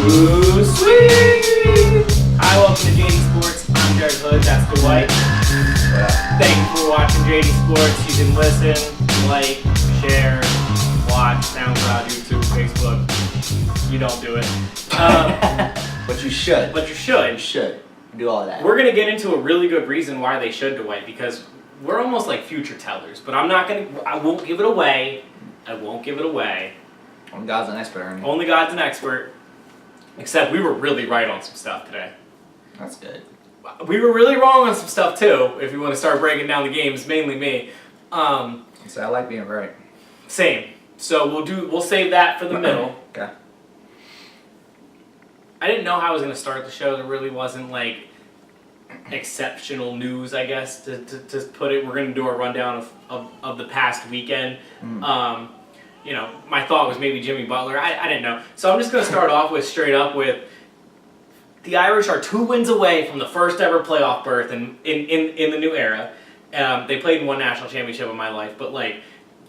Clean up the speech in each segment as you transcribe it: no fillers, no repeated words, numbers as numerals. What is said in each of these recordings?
Ooh, sweet! Hi, welcome to JD Sports. I'm Jarrett Hood, that's Dwight. Thank you for watching JD Sports. You can listen, like, share, watch, SoundCloud, YouTube, Facebook. You don't do it. But you should. But you should. You should. Do all that. We're going to get into a really good reason why they should, Dwight, because we're almost like future tellers. But I won't give it away. Only God's an expert, Ernie. Only God's an expert. Except we were really right on some stuff today. That's good. We were really wrong on some stuff too, if you want to start breaking down the games, mainly me. So I like being right. Same. So we'll save that for the middle. Okay. I didn't know how I was going to start the show. There really wasn't like exceptional news, I guess, to put it. We're going to do a rundown of the past weekend. My thought was maybe Jimmy Butler. I didn't know. So I'm just going to start off with straight up with the Irish are 2 wins away from the first ever playoff berth in the new era. They played in one national championship in my life, but like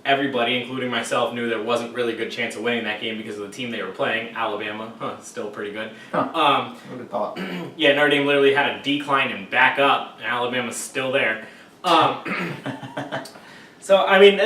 everybody, including myself, knew there wasn't really a good chance of winning that game because of the team they were playing, Alabama. Still pretty good. Huh. Who would have thought? Yeah, Notre Dame literally had a decline and back up, and Alabama's still there. So, I mean,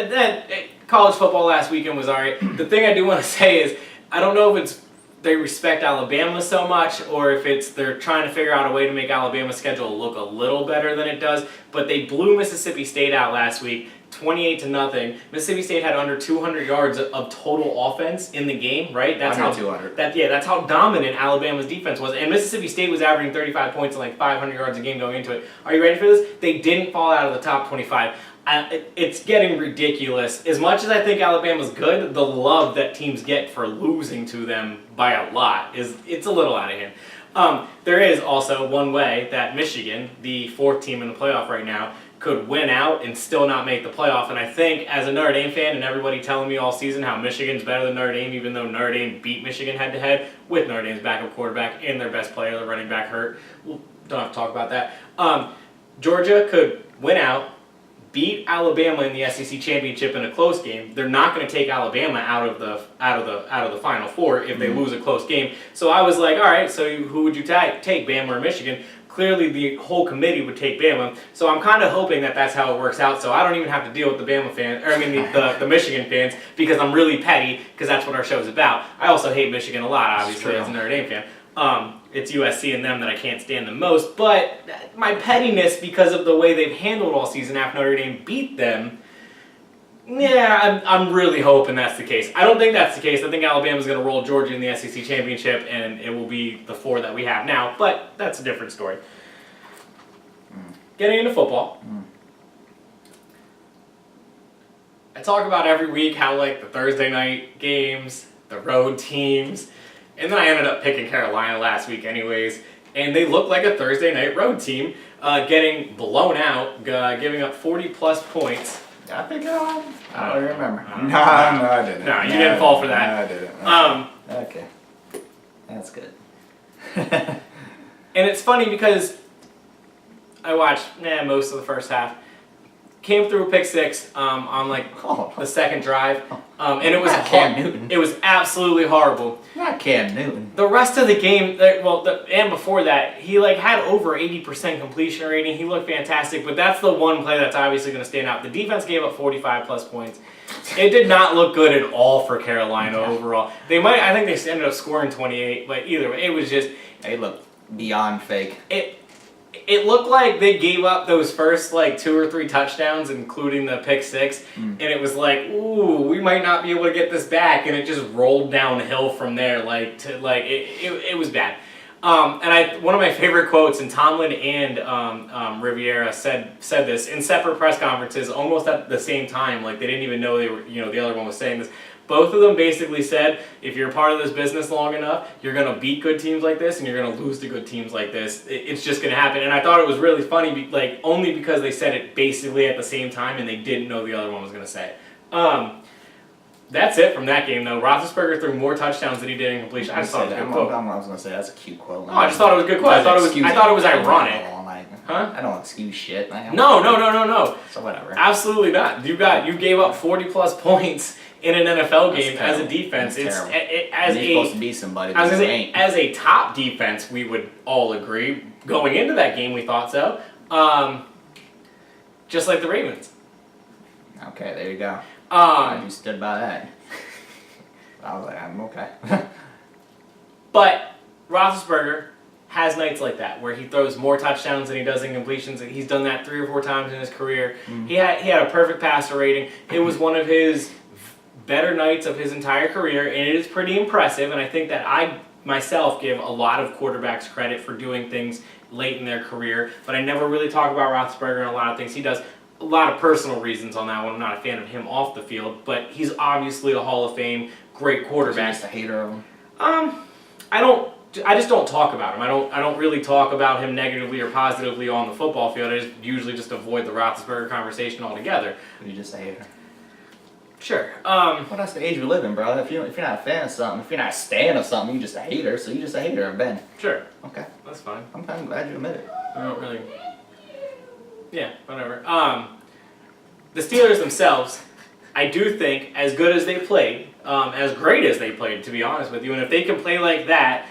college football last weekend was all right. The thing I do want to say is I don't know if it's they respect Alabama so much or if it's they're trying to figure out a way to make Alabama's schedule look a little better than it does, but they blew Mississippi State out last week, 28-0. Mississippi State had under 200 yards of total offense in the game, right? That's under 200. That's how dominant Alabama's defense was. And Mississippi State was averaging 35 points and like 500 yards a game going into it. Are you ready for this? They didn't fall out of the top 25. It's getting ridiculous. As much as I think Alabama's good, the love that teams get for losing to them by a lot it's a little out of hand. There is also one way that Michigan, the 4th team in the playoff right now, could win out and still not make the playoff. And I think as a Notre Dame fan and everybody telling me all season how Michigan's better than Notre Dame, even though Notre Dame beat Michigan head-to-head with Notre Dame's backup quarterback and their best player, the running back, hurt. We don't have to talk about that. Georgia could win out, beat Alabama in the SEC championship in a close game. They're not going to take Alabama out of the Final Four if they lose a close game. So I was like, all right, so who would you take, Bama or Michigan? Clearly, the whole committee would take Bama. So I'm kind of hoping that that's how it works out. So I don't even have to deal with the Bama fans, or I mean the Michigan fans, because I'm really petty because that's what our show's about. I also hate Michigan a lot, obviously, as a Notre Dame fan. It's USC and them that I can't stand the most, but my pettiness because of the way they've handled all season after Notre Dame beat them, yeah, I'm really hoping that's the case. I don't think that's the case. I think Alabama's going to roll Georgia in the SEC championship, and it will be the 4 that we have now, but that's a different story. Getting into football. I talk about every week how like the Thursday night games, the road teams, and then I ended up picking Carolina last week anyways, and they look like a Thursday night road team, getting blown out, giving up 40-plus points. I think I don't remember. No, I didn't. No, you didn't fall for that. No, I didn't. Okay. That's good. And it's funny because I watched most of the first half. Came through a pick six on like the second drive, and it was Cam Newton. It was absolutely horrible. Not Cam Newton. The rest of the game, and before that, he like had over 80% completion rating. He looked fantastic, but that's the one play that's obviously going to stand out. The defense gave up 45-plus points. It did not look good at all for Carolina overall. I think they ended up scoring 28, but either way, it was just. They looked beyond fake. It looked like they gave up those first like 2 or 3 touchdowns, including the pick six, and it was like, ooh, we might not be able to get this back, and it just rolled downhill from there. It was bad. And one of my favorite quotes, and Tomlin and Riviera said this in separate press conferences, almost at the same time. Like they didn't even know they were, the other one was saying this. Both of them basically said, if you're part of this business long enough, you're going to beat good teams like this and you're going to lose to good teams like this. It's just going to happen. And I thought it was really funny, only because they said it basically at the same time and they didn't know the other one was going to say it. That's it from that game, though. Roethlisberger threw more touchdowns than he did in completion. I just thought it was a good quote. I was going to say, that's a cute quote. Oh, I just thought it was a good quote. I thought it was ironic. Huh? I don't excuse shit. No. So whatever. Absolutely not. You gave up 40+ points in an NFL game as a defense. You're supposed to be somebody. As a top defense, we would all agree. Going into that game, we thought so. Just like the Ravens. Okay, there you go. You stood by that. I was like, I'm okay. But Roethlisberger has nights like that where he throws more touchdowns than he does incompletions. He's done that 3 or 4 times in his career. He had a perfect passer rating. It was one of his better nights of his entire career, and it is pretty impressive. And I think that I myself give a lot of quarterbacks credit for doing things late in their career, but I never really talk about Roethlisberger and a lot of things he does. A lot of personal reasons on that one. I'm not a fan of him off the field, but he's obviously a Hall of Fame great quarterback. Just a hater of him. I just don't talk about him. I don't really talk about him negatively or positively on the football field. I usually just avoid the Roethlisberger conversation altogether. You're just a hater. Sure. Well, that's the age we live in, bro. If you're not a fan of something, if you're not a stan of something, you're just a hater. So you're just a hater, Ben. Sure. Okay. That's fine. I'm kind of glad you admit it. I don't really. Yeah, whatever. The Steelers themselves, I do think, as good as they played, as great as they played, to be honest with you, and if they can play like that,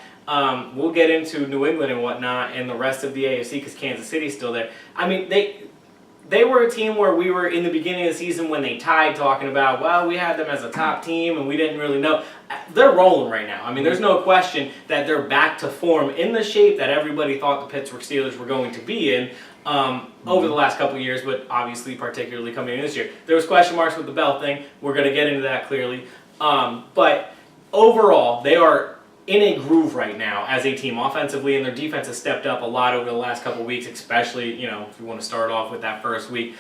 we'll get into New England and whatnot and the rest of the AFC because Kansas City's still there. I mean, they were a team where we were in the beginning of the season when they tied talking about, well, we had them as a top team and we didn't really know. They're rolling right now. I mean, there's no question that they're back to form in the shape that everybody thought the Pittsburgh Steelers were going to be in over the last couple of years, but obviously particularly coming in this year. There was question marks with the Bell thing. We're going to get into that clearly. But overall, they are in a groove right now as a team offensively, and their defense has stepped up a lot over the last couple of weeks, especially, if you want to start off with that first week.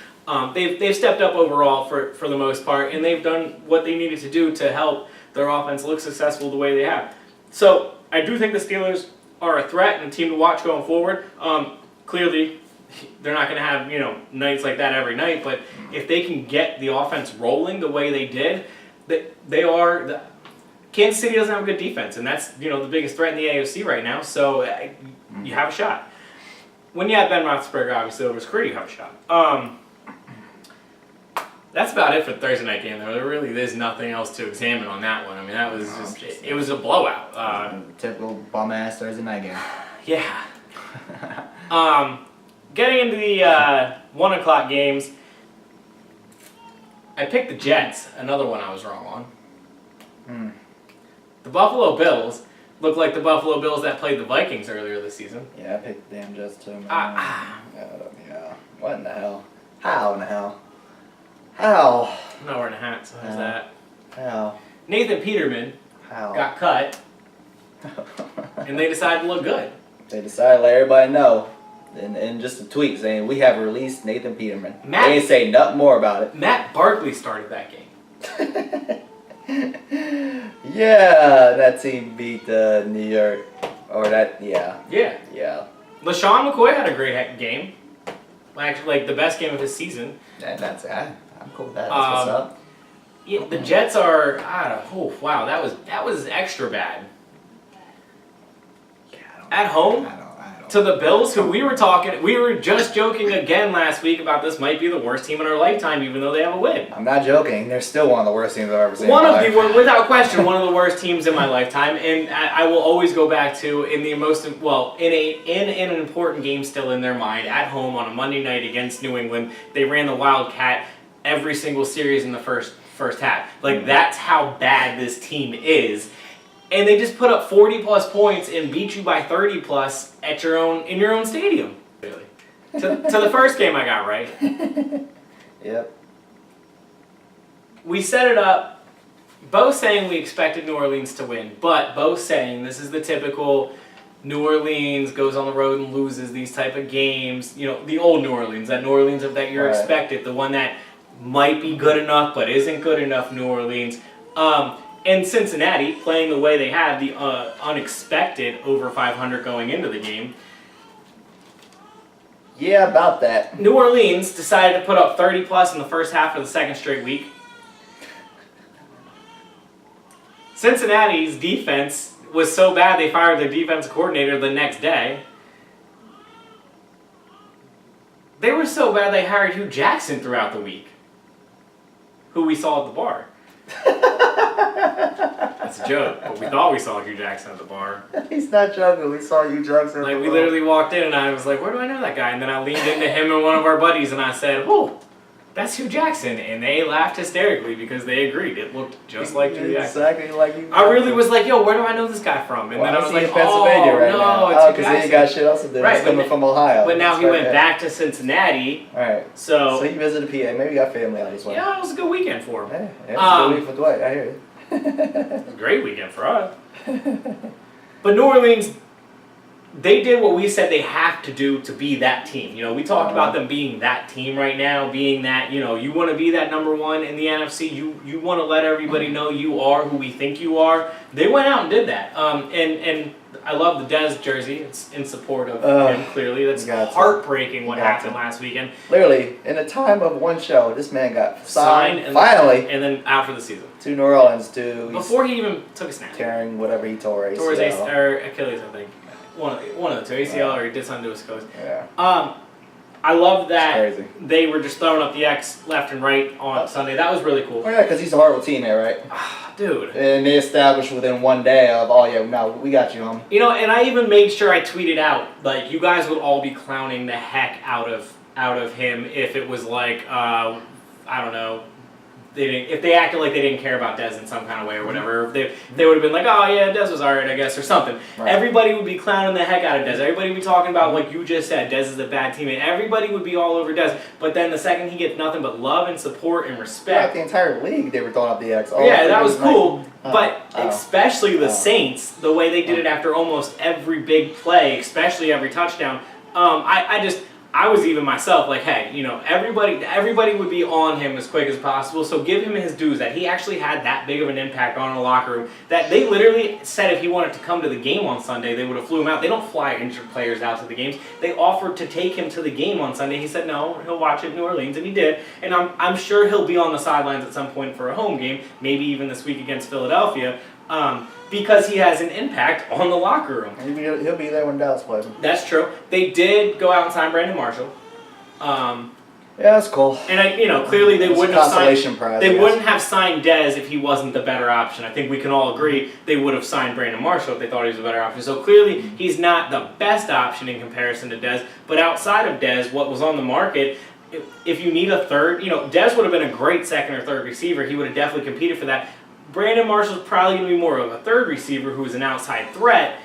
They've stepped up overall for the most part, and they've done what they needed to do to help their offense look successful the way they have. So I do think the Steelers are a threat and a team to watch going forward. Clearly, they're not going to have nights like that every night, but if they can get the offense rolling the way they did, they are. Kansas City doesn't have a good defense, and that's the biggest threat in the AFC right now. So you have a shot. When you have Ben Roethlisberger, obviously over his career, you have a shot. That's about it for the Thursday night game, though. There really is nothing else to examine on that one. I mean, that was it was a blowout. Typical bum ass Thursday night game. Yeah. Getting into the 1 o'clock games, I picked the Jets. Another one I was wrong on. The Buffalo Bills look like the Buffalo Bills that played the Vikings earlier this season. Yeah, I picked the damn Jets too, man. Yeah. What in the hell? How in the hell? How? I'm not wearing a hat, so how's that? How? Nathan Peterman got cut, and they decided to look good. They decided to let everybody know. And just a tweet saying, we have released Nathan Peterman. They ain't say nothing more about it. Matt Barkley started that game. Yeah, that team beat New York. Yeah. LaShawn McCoy had a great game. Actually, the best game of his season. I'm cool with that. That's what's up. Yeah, the Jets are, wow, that was extra bad. Yeah, At home? I don't. To the Bills, who we were just joking again last week about this might be the worst team in our lifetime, even though they have a win. I'm not joking. They're still one of the worst teams I've ever seen. Without question, one of the worst teams in my lifetime, and I will always go back to in an important game still in their mind at home on a Monday night against New England. They ran the Wildcat every single series in the first half. That's how bad this team is. And they just put up 40+ points and beat you by 30+ in your own stadium. Really. To the first game I got right. Yep. We set it up, both saying we expected New Orleans to win, but both saying this is the typical New Orleans goes on the road and loses these type of games. The old New Orleans, that New Orleans that you're expected, the one that might be good enough but isn't good enough New Orleans. And Cincinnati, playing the way they had, the unexpected over 500 going into the game. Yeah, about that. New Orleans decided to put up 30+ in the first half of the second straight week. Cincinnati's defense was so bad they fired their defensive coordinator the next day. They were so bad they hired Hugh Jackson throughout the week, who we saw at the bar. That's a joke, but we thought we saw Hugh Jackson at the bar. He's not joking. We saw Hugh Jackson. Like, we literally walked in and I was like, where do I know that guy? And then I leaned into him and one of our buddies and I said, oh, that's Hugh Jackson. And they laughed hysterically because they agreed. It looked just like Hugh Jackson. Exactly like Hugh Jackson. I really was like, yo, where do I know this guy from? And then I was like, in Pennsylvania oh, right no, now. it's Hugh because he ain't Jackson. got shit else to do. Right, He's coming from Ohio. But now That's he went right. back to Cincinnati. All right. So he visited PA. Maybe he got family out as well. yeah, it was a good weekend for him. Yeah, it was a good week for Dwight. I hear you. It was a great weekend for us. But New Orleans, they did what we said they have to do to be that team. You know, we talked about them being that team right now, being that, you know, you want to be that number one in the NFC. You want to let everybody know you are who we think you are. They went out and did that. And I love the Dez jersey. It's in support of him, clearly. That's heartbreaking what happened last weekend. Literally, in the time of one show, this man got signed and finally. And then out for the season. To New Orleans, too. Before he even took a snap. Tearing whatever he tore. Tore his Achilles, I think. One of the two, ACL or he did something to his coach. Yeah. I love that crazy. They were just throwing up the X left and right on Sunday. That was really cool. Oh yeah, because he's a horrible teammate, right? Dude. And they established within one day of, oh yeah, now we got you, homie. You know, and I even made sure I tweeted out, like, you guys would all be clowning the heck out of him if it was like, I don't know, if they acted like they didn't care about Dez in some kind of way or whatever, they would have been like, oh yeah, Dez was alright, I guess, or something. Right. Everybody would be clowning the heck out of Dez. Everybody would be talking about, like you just said, Dez is a bad teammate. Everybody would be all over Dez. But then the second he gets nothing but love and support and respect. The entire league, they were throwing up the X. Yeah, that was cool. But especially the Saints, the way they did it after almost every big play, especially every touchdown. I was even myself like, hey, you know, everybody would be on him as quick as possible, so give him his dues that he actually had that big of an impact on the locker room that they literally said if he wanted to come to the game on Sunday, they would have flew him out. They don't fly injured players out to the games. They offered to take him to the game on Sunday. He said no, he'll watch it in New Orleans, and he did. And I'm sure he'll be on the sidelines at some point for a home game, maybe even this week against Philadelphia. Because he has an impact on the locker room. He'll be there when Dallas plays him. That's true. They did go out and sign Brandon Marshall. Yeah, that's cool. And clearly they wouldn't have signed. Prize, they wouldn't have signed Dez if he wasn't the better option. I think we can all agree they would have signed Brandon Marshall if they thought he was a better option. So clearly he's not the best option in comparison to Dez. But outside of Dez, what was on the market? If you need a third, Dez would have been a great second or third receiver. He would have definitely competed for that. Brandon Marshall's probably going to be more of a third receiver who is an outside threat.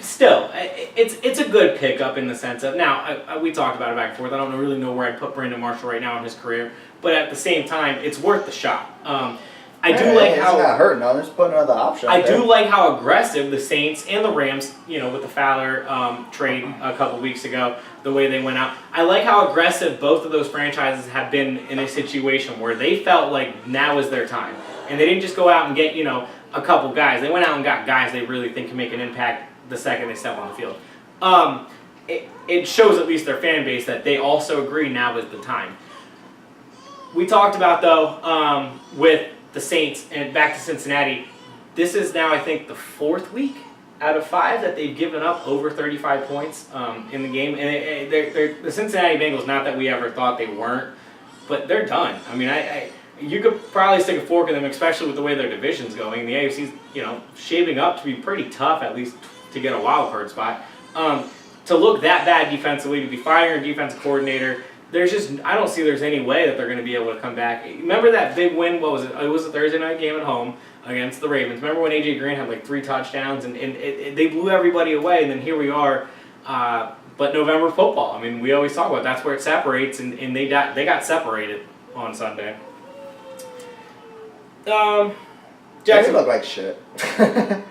Still, it's a good pickup in the sense of, now, we talked about it back and forth. I don't really know where I'd put Brandon Marshall right now in his career, but at the same time, it's worth the shot. I do like how... It's not hurting, though. They're just putting another option I do like how aggressive the Saints and the Rams, with the Fowler trade a couple weeks ago, the way they went out. I like how aggressive both of those franchises have been in a situation where they felt like now is their time. And they didn't just go out and get, a couple guys. They went out and got guys they really think can make an impact the second they step on the field. It shows at least their fan base that they also agree now is the time. We talked about, though, with the Saints and back to Cincinnati, this is now, I think, the 4th week out of 5 that they've given up over 35 points in the game. And they're the Cincinnati Bengals, not that we ever thought they weren't, but they're done. I mean, you could probably stick a fork in them, especially with the way their division's going. The AFC's, shaping up to be pretty tough, at least to get a wild card spot. To look that bad defensively, to be firing a defensive coordinator, I don't see there's any way that they're going to be able to come back. Remember that big win, what was it? It was a Thursday night game at home against the Ravens. Remember when A.J. Green had like 3 touchdowns and they blew everybody away, and then here we are. But November football, I mean, we always talk about that's where it separates, and they got separated on Sunday. Jackson look like shit.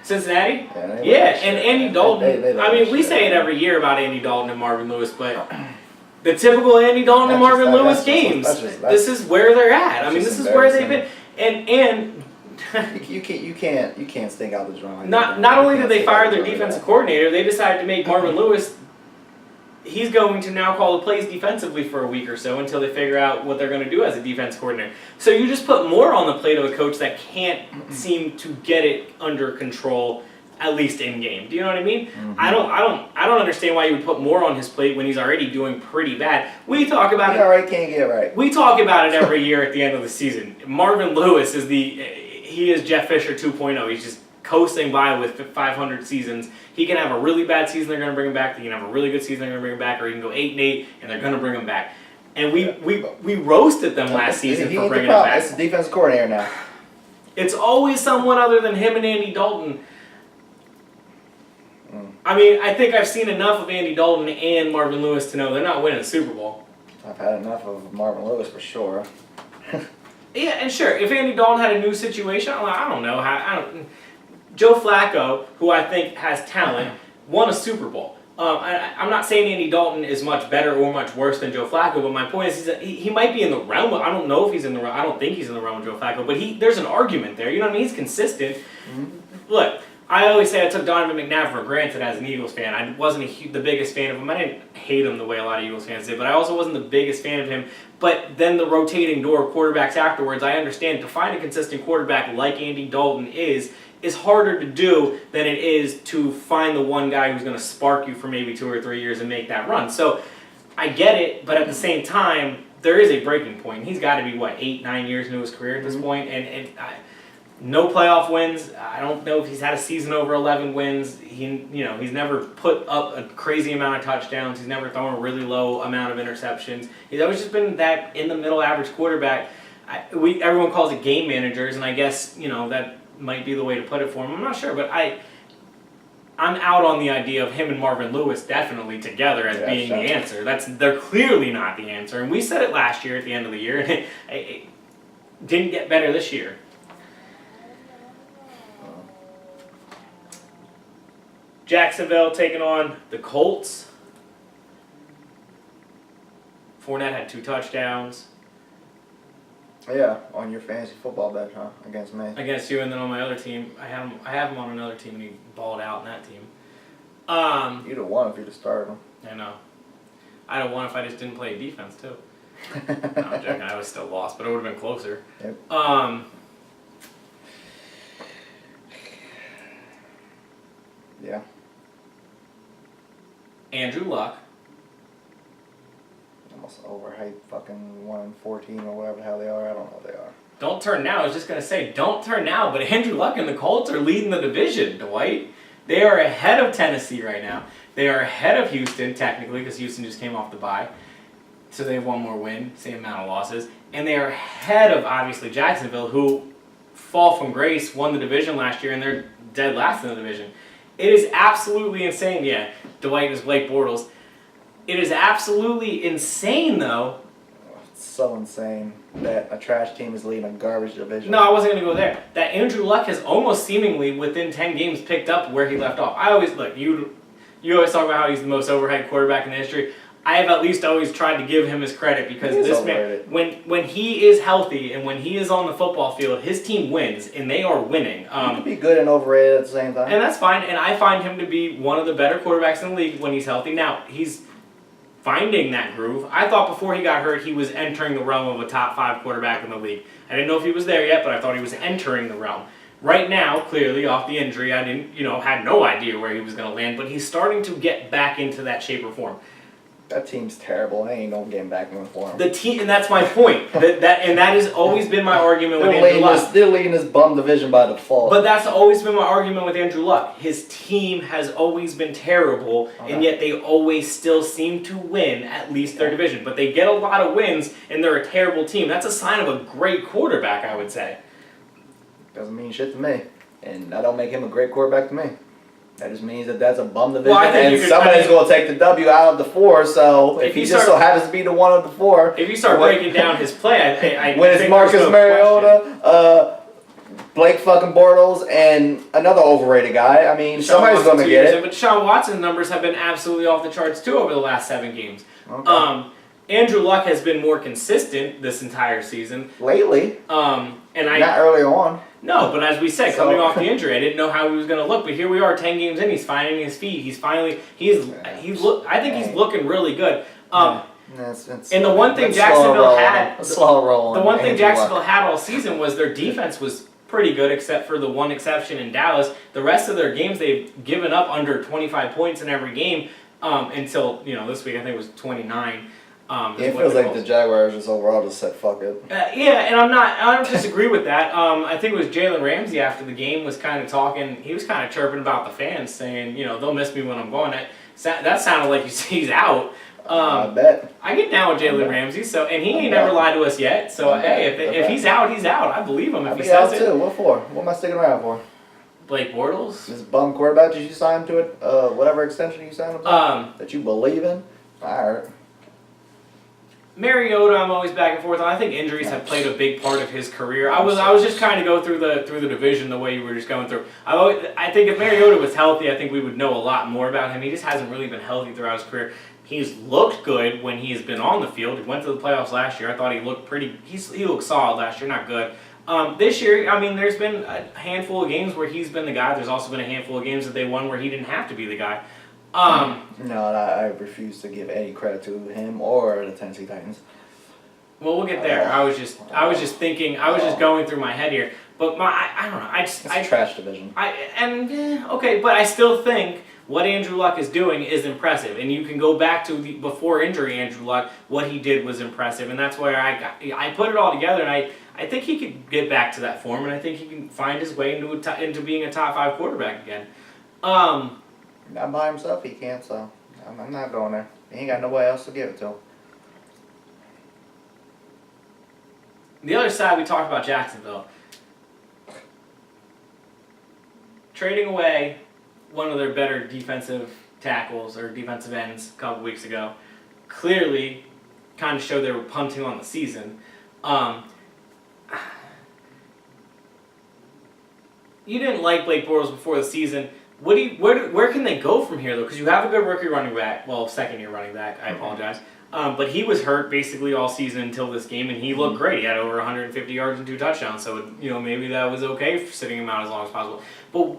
Cincinnati? Yeah, and Andy Dalton. We say it every year about Andy Dalton and Marvin Lewis, but the typical Andy Dalton and Marvin Lewis games, this is where they're at. I mean, this is where they've been. And you can't stink out the drawing. Not only did they fire their defensive coordinator, they decided to make Marvin Lewis. He's going to now call the plays defensively for a week or so until they figure out what they're going to do as a defense coordinator. So you just put more on the plate of a coach that can't seem to get it under control at least in game. Do you know what I mean? Mm-hmm. I don't understand why you would put more on his plate when he's already doing pretty bad. We talk about he already can't get right. We talk about it every year at the end of the season. Marvin Lewis is he is Jeff Fisher 2.0. He's just coasting by with 500 seasons. He can have a really bad season, they're going to bring him back. He can have a really good season, they're going to bring him back, or he can go 8-8, and they're going to bring him back. And we roasted them last season for bringing him back. It's the defensive coordinator now. It's always someone other than him and Andy Dalton. I mean, I think I've seen enough of Andy Dalton and Marvin Lewis to know they're not winning the Super Bowl. I've had enough of Marvin Lewis for sure. Yeah, and sure, if Andy Dalton had a new situation, I don't know. Joe Flacco, who I think has talent, won a Super Bowl. I'm not saying Andy Dalton is much better or much worse than Joe Flacco, but my point is he might be in the realm of, I don't know if he's in the realm, I don't think he's in the realm of Joe Flacco, but there's an argument there. You know what I mean? He's consistent. Mm-hmm. Look, I always say I took Donovan McNabb for granted as an Eagles fan. I wasn't the biggest fan of him. I didn't hate him the way a lot of Eagles fans did, but I also wasn't the biggest fan of him. But then the rotating door of quarterbacks afterwards, I understand to find a consistent quarterback like Andy Dalton is harder to do than it is to find the one guy who's going to spark you for maybe 2 or 3 years and make that run. So I get it, but at the same time, there is a breaking point. He's got to be, 8-9 years into his career at this point, and no playoff wins. I don't know if he's had a season over 11 wins. He's never put up a crazy amount of touchdowns. He's never thrown a really low amount of interceptions. He's always just been that in the middle average quarterback. Everyone calls it game managers, and I guess that might be the way to put it for him. I'm not sure, but I'm out on the idea of him and Marvin Lewis definitely together as being the answer. They're clearly not the answer, and we said it last year at the end of the year, and it didn't get better this year. Jacksonville taking on the Colts. Fournette had 2 touchdowns. Yeah, on your fantasy football bet, huh? Against me. Against you, and then on my other team, I have him on another team, and he balled out in that team. You'd have won if you'd have started him. I know. I'd have won if I just didn't play defense too. No, I'm joking. I was still lost, but it would have been closer. Yep. Yeah. Andrew Luck. Almost overhyped fucking 1-14 or whatever the hell they are. I don't know what they are. Don't turn now. I was just going to say, don't turn now. But Andrew Luck and the Colts are leading the division, Dwight. They are ahead of Tennessee right now. They are ahead of Houston, technically, because Houston just came off the bye. So they have one more win, same amount of losses. And they are ahead of, obviously, Jacksonville, who fall from grace, won the division last year, and they're dead last in the division. It is absolutely insane. Yeah, Dwight is Blake Bortles. It is absolutely insane, though. It's so insane that a trash team is leading a garbage division. No, I wasn't going to go there. That Andrew Luck has almost seemingly, within 10 games, picked up where he left off. I always, look, you always talk about how he's the most overhyped quarterback in the history. I have at least always tried to give him his credit because this man, when he is healthy and when he is on the football field, his team wins, and they are winning. He can be good and overrated at the same time. And that's fine, and I find him to be one of the better quarterbacks in the league when he's healthy. Now, he's finding that groove. I thought before he got hurt, he was entering the realm of a top 5 quarterback in the league. I didn't know if he was there yet, but I thought he was entering the realm. Right now, clearly, off the injury, I had no idea where he was going to land, but he's starting to get back into that shape or form. That team's terrible. They ain't no getting back in for him. The team, and that's my point. that has always been my argument with Andrew Luck. They're leading this bum division by default. But that's always been my argument with Andrew Luck. His team has always been terrible, and yet they always still seem to win at least their division. But they get a lot of wins, and they're a terrible team. That's a sign of a great quarterback, I would say. Doesn't mean shit to me, and that don't make him a great quarterback to me. That just means that that's a bum division, and somebody's going to take the W out of the 4, so if he just so happens to be the one of the 4... If you start breaking down his play, I when it's Marcus Mariota, Blake fucking Bortles, and another overrated guy, I mean, somebody's going to get it. But Deshaun Watson's numbers have been absolutely off the charts, too, over the last 7 games. Okay. Andrew Luck has been more consistent this entire season. Lately. Not early on. No, but as we said, coming off the injury, I didn't know how he was going to look. But here we are, 10 games in, he's finding his feet. I think he's looking really good. And the one thing Jacksonville had, the one thing Jacksonville had all season was their defense was pretty good except for the one exception in Dallas. The rest of their games, they've given up under 25 points in every game until, this week I think it was 29. It feels like the Jaguars just overall just said fuck it. Yeah, and I don't disagree with that. I think it was Jalen Ramsey after the game was kind of talking. He was kind of chirping about the fans, saying, they'll miss me when I'm gone. That sounded like he's out. I bet. I get down with Jalen Ramsey, and he ain't never lied to us yet. So hey, if he's out, he's out. I believe him if he says it. Too. What for? What am I sticking around for? Blake Bortles. This bum quarterback that you signed to it, whatever extension you signed him to, that you believe in. All right. Mariota, I'm always back and forth on. I think injuries have played a big part of his career. I was just kind of go through the division the way you were just going through. I think if Mariota was healthy, I think we would know a lot more about him. He just hasn't really been healthy throughout his career. He's looked good when he's been on the field. He went to the playoffs last year. I thought he looked pretty. He looked solid last year, not good. This year, there's been a handful of games where he's been the guy. There's also been a handful of games that they won where he didn't have to be the guy. No, I refuse to give any credit to him or the Tennessee Titans. Well, we'll get there. I was just thinking. I was just going through my head here. But I don't know. It's a trash division. Okay, but I still think what Andrew Luck is doing is impressive, and you can go back to the before injury Andrew Luck. What he did was impressive, and that's where I put it all together, and I think he could get back to that form, and I think he can find his way into being a top 5 quarterback again. Not by himself, he can't. So I'm not going there. He ain't got nobody else to give it to. The other side, we talked about Jacksonville. Trading away one of their better defensive tackles or defensive ends a couple weeks ago clearly kind of showed they were punting on the season. You didn't like Blake Bortles before the season. Where can they go from here, though? Because you have a good rookie running back. Well, second-year running back. I apologize. But he was hurt basically all season until this game, and he looked great. He had over 150 yards and 2 touchdowns. So, maybe that was okay for sitting him out as long as possible. But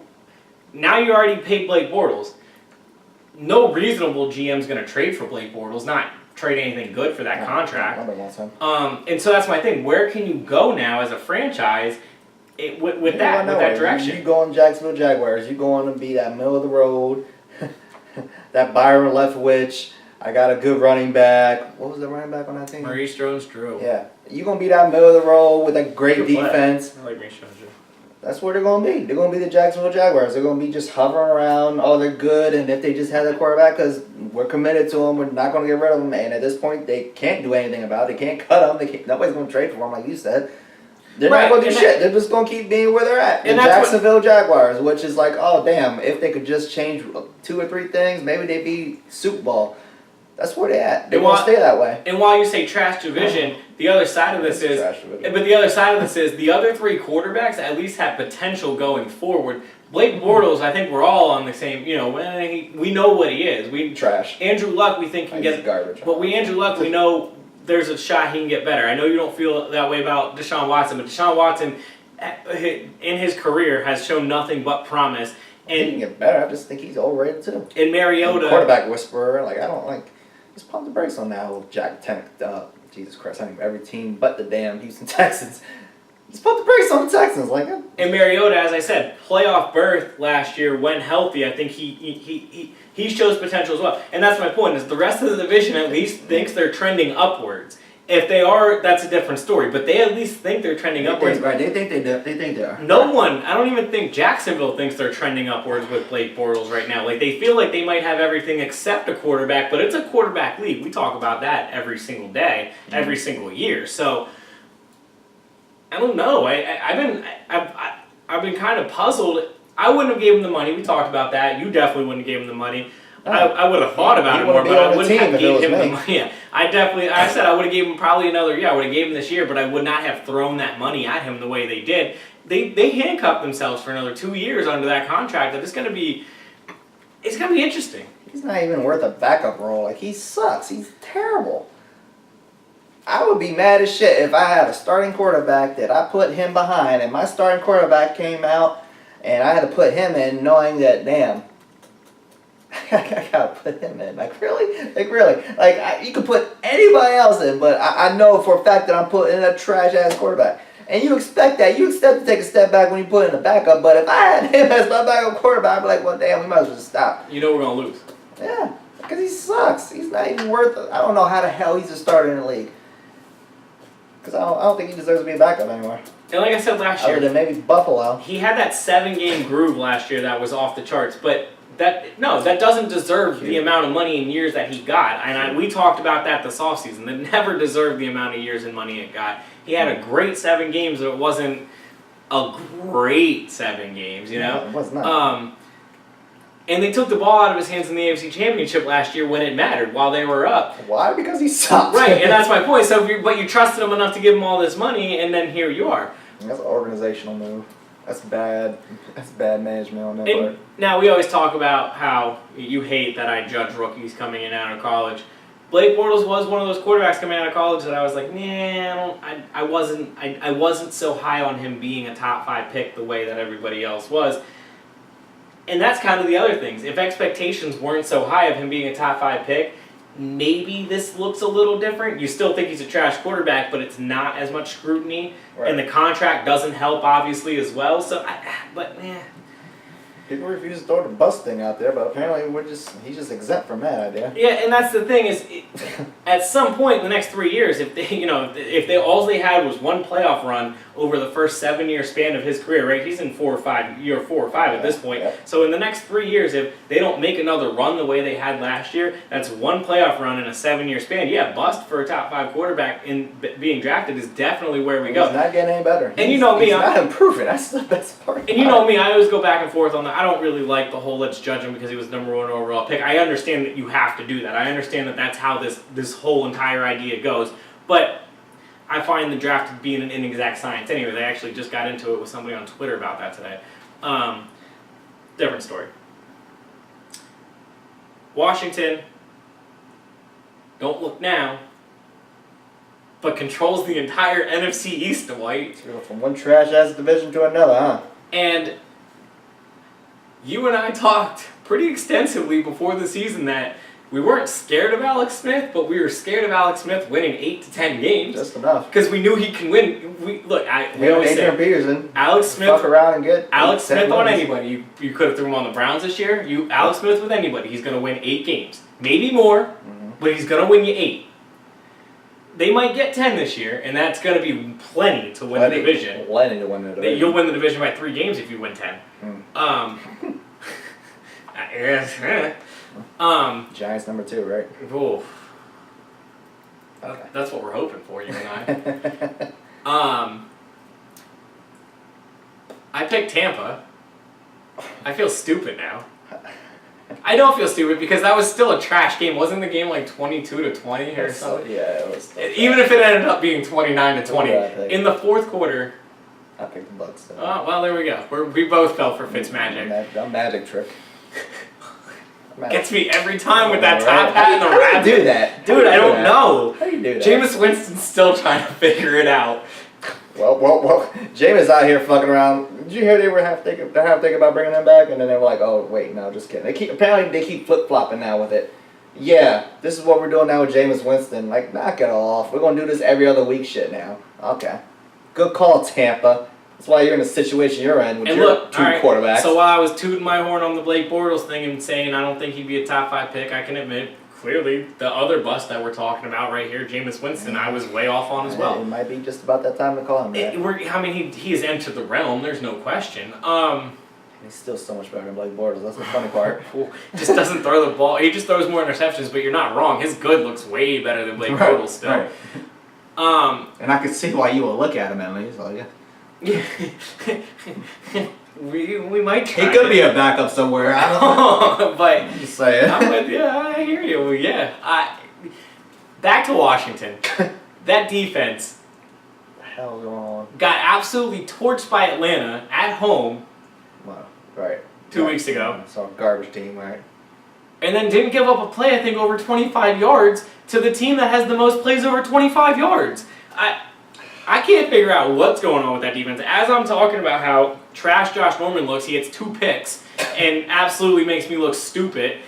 now you already paid Blake Bortles. No reasonable GM's going to trade for Blake Bortles, not trade anything good for that contract. And so that's my thing. Where can you go now as a franchise with that direction? You going Jacksonville Jaguars. You going to be that middle of the road, that Byron Leftwich. I got a good running back. What was the running back on that team? Maurice Jones-Drew. Yeah. You're going to be that middle of the road with a great defense. I like Maurice Jones-Drew. That's where they're going to be. They're going to be the Jacksonville Jaguars. They're going to be just hovering around. Oh, they're good. And if they just had a quarterback, because we're committed to them, we're not going to get rid of them. And at this point, they can't do anything about it. They can't cut them. Nobody's going to trade for them, like you said. They're not going to do shit. They're just going to keep being where they're at. The Jacksonville Jaguars, which is like, oh, damn, if they could just change 2 or 3 things, maybe they'd be Super Bowl. That's where they're at. They want to stay that way. And while you say trash division, the other side of this is, the other 3 quarterbacks at least have potential going forward. Blake Bortles, I think we're all on the same. We know what he is. Trash. Andrew Luck, we think can get garbage. But Andrew Luck, we know there's a shot he can get better. I know you don't feel that way about Deshaun Watson, but Deshaun Watson, in his career, has shown nothing but promise. And he can get better. I just think he's overrated too. And Mariota, quarterback whisperer. Like I don't like. Just pump the brakes on that whole Jesus Christ, I think every team but the damn Houston Texans. Just pump the brakes on the Texans. And Mariota, as I said, playoff berth last year when healthy. I think he shows potential as well. And that's my point, is the rest of the division at least thinks they're trending upwards. If they are, that's a different story. But they at least think they're trending upwards. Right, they think they are. No one, I don't even think Jacksonville thinks they're trending upwards with Blake Bortles right now. Like, they feel like they might have everything except a quarterback, but it's a quarterback league. We talk about that every single day, every single year. So, I don't know. I've been kind of puzzled. I wouldn't have given him the money. We talked about that. You definitely wouldn't have given him the money. I would have thought about it more, but I wouldn't have given him the money. Yeah, I said I would have given him probably another year. I would have given him this year, but I would not have thrown that money at him the way they did. They handcuffed themselves for another 2 years under that contract. That it's gonna be interesting. He's not even worth a backup role. Like, he sucks. He's terrible. I would be mad as shit if I had a starting quarterback that I put him behind, and my starting quarterback came out, and I had to put him in, knowing that, damn, I gotta put him in. Like, really? You could put anybody else in, but I know for a fact that I'm putting in a trash-ass quarterback. And you expect that. You expect to take a step back when you put in a backup. But if I had him as my backup quarterback, I'd be like, well, damn, we might as well just stop. You know we're going to lose. Yeah, because he sucks. He's not even worth it. I don't know how the hell he's a starter in the league. Because I don't think he deserves to be a backup anymore. And like I said last year, other than maybe Buffalo. He had that 7-game groove last year that was off the charts, but that doesn't deserve the amount of money and years that he got. And we talked about that this offseason. That never deserved the amount of years and money it got. He had a great 7 games, but it wasn't a great 7 games, you know? No, it was not. And they took the ball out of his hands in the AFC Championship last year when it mattered, while they were up. Why? Because he sucked. Right, and that's my point. So, but you trusted him enough to give him all this money, and then here you are. That's an organizational move. That's bad. That's bad management on that part. Now, we always talk about how you hate that I judge rookies coming in and out of college. Blake Bortles was one of those quarterbacks coming out of college that I was like, I wasn't so high on him being a top 5 pick the way that everybody else was. And that's kind of the other things. If expectations weren't so high of him being a top 5 pick, maybe this looks a little different. You still think he's a trash quarterback, but it's not as much scrutiny. Right. And the contract doesn't help, obviously, as well. So, people refuse to throw the bus thing out there, but apparently he's just exempt from that idea. Yeah, and that's the thing is, at some point in the next 3 years, if they all they had was one playoff run over the first 7-year span of his career, right? He's in year 4 or 5 at this point. Yeah. So in the next 3 years, if they don't make another run the way they had last year, that's one playoff run in a 7-year span. Yeah, bust for a top 5 quarterback in being drafted is definitely where we go. He's not getting any better. And you know me, he's not improving. That's the best part. And you know me, I always go back and forth on that. I don't really like the whole let's judge him because he was number 1 overall pick. I understand that you have to do that. I understand that that's how this whole entire idea goes. But I find the draft being an inexact science. Anyway, I actually just got into it with somebody on Twitter about that today. Different story. Washington, don't look now, but controls the entire NFC East, Dwight. From one trash-ass division to another, huh? And you and I talked pretty extensively before the season that we weren't scared of Alex Smith, but we were scared of Alex Smith winning 8 to 10 games. Just enough. Because we knew he can win. We always say Peterson. Alex Smith. Fuck around and get Alex Smith on anybody. You could have threw him on the Browns this year. Alex Smith with anybody. He's going to win 8 games, maybe more, but he's going to win you 8. They might get 10 this year, and that's going to be plenty to win the division. Plenty to win the division. You'll win the division by 3 games if you win 10. Giants number 2, right? Ooh. Okay. That's what we're hoping for, you and I. I picked Tampa. I feel stupid now. I don't feel stupid because that was still a trash game. Wasn't the game like 22-20 or something? Yeah, it was. Even if it ended up being 29-20 in the 4th quarter. I picked the Bucks. Oh, well, there we go. We both fell for Fitzmagic. That magic trick. Gets me every time with that top hat and the rabbit. How do you do that? Dude, I don't know. How do you do that? Jameis Winston's still trying to figure it out. Well, Jameis out here fucking around. Did you hear they were half thinking about bringing him back? And then they were like, oh, wait, no, just kidding. Apparently they keep flip-flopping now with it. Yeah, this is what we're doing now with Jameis Winston. Like, knock it off. We're going to do this every other week shit now. Okay. Good call, Tampa. That's why you're in the situation you're in with your 2 quarterbacks. So while I was tooting my horn on the Blake Bortles thing and saying I don't think he'd be a top 5 pick, I can admit, clearly, the other bust that we're talking about right here, Jameis Winston, I was way off on as well. It might be just about that time to call him back. He has entered the realm, there's no question. He's still so much better than Blake Bortles. That's the funny part. Just doesn't throw the ball. He just throws more interceptions, but you're not wrong. His good looks way better than Blake Bortles still. Right. And I could see why you would look at him at least. So, yeah. we might try. He could be a backup somewhere. I don't know. But I'm just saying. I hear you. Well, yeah. Back to Washington. That defense. What the hell is going on? Got absolutely torched by Atlanta at home. Wow. Right. 2 weeks ago. So garbage team, right? And then didn't give up a play, I think, over 25 yards to the team that has the most plays over 25 yards. I can't figure out what's going on with that defense. As I'm talking about how trash Josh Norman looks, he gets 2 picks and absolutely makes me look stupid.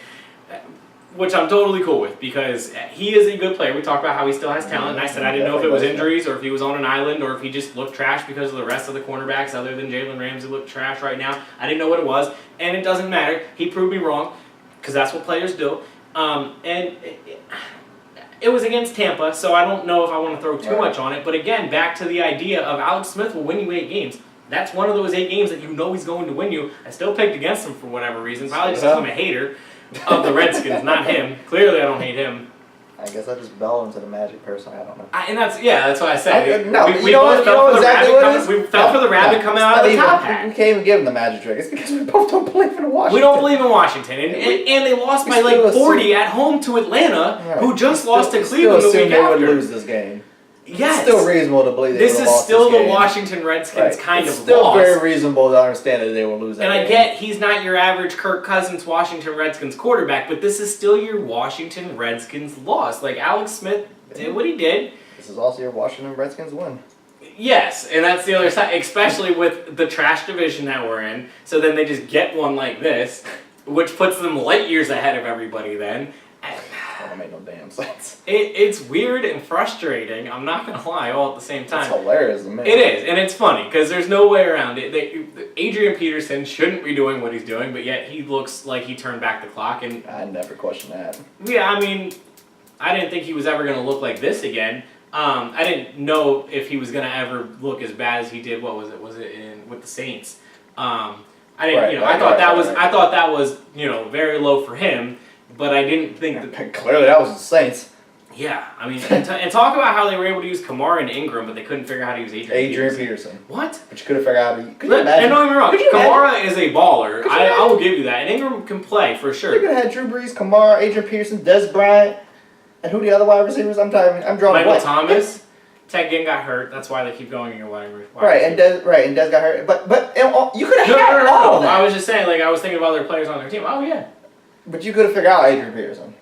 which I'm totally cool with because he is a good player. We talked about how he still has talent, and I said I didn't know if it was injuries or if he was on an island or if he just looked trash because of the rest of the cornerbacks other than Jalen Ramsey look trash right now. I didn't know what it was, and it doesn't matter. He proved me wrong because that's what players do. And it was against Tampa, so I don't know if I want to throw too much on it. But again, back to the idea of Alex Smith will win you 8 games. That's one of those 8 games that you know he's going to win you. I still picked against him for whatever reason. Probably just because I'm a hater of the Redskins, not him. Clearly, I don't hate him. I guess I just bell into the Magic person. I don't know. that's what I said. We fell for the rabbit coming out of the top hat. We can't even give him the magic trick. It's because we both don't believe in Washington. We don't believe in Washington, and they lost by like 40 at home to Atlanta, who just lost to Cleveland the week after. They would lose this game. Yes. It's still reasonable to believe this is still the Washington Redskins kind of loss. It's still very reasonable to understand that they will lose that game. And I get he's not your average Kirk Cousins Washington Redskins quarterback, but this is still your Washington Redskins loss. Like, Alex Smith did what he did. This is also your Washington Redskins win. Yes, and that's the other side, especially with the trash division that we're in. So then they just get one like this, which puts them light years ahead of everybody then. That don't make no damn sense. It's weird and frustrating. I'm not gonna lie, all at the same time. It's hilarious to me. It is, and it's funny because there's no way around it. Adrian Peterson shouldn't be doing what he's doing, but yet he looks like he turned back the clock. And I never question that. Yeah, I mean, I didn't think he was ever gonna look like this again. I didn't know if he was gonna ever look as bad as he did. What was it? Was it with the Saints? I didn't. I thought that was very low for him. But I didn't think that... Clearly that was the Saints. Yeah, I mean, and talk about how they were able to use Kamara and Ingram, but they couldn't figure out how to use Adrian Peterson. What? But you could have figured out how to... Could you imagine? And don't get me wrong, Kamara is a baller. I will give you that. And Ingram can play, for sure. You could have had Drew Brees, Kamara, Adrian Peterson, Des Bryant, and who the other wide receivers? I'm drawing Michael Thomas. Ted Ginn got hurt. That's why they keep going in your wide receiver. And Des got hurt. But you could have had all of that. I was just saying, I was thinking of other players on their team. Oh, yeah. But you could have figured out Adrian Peterson.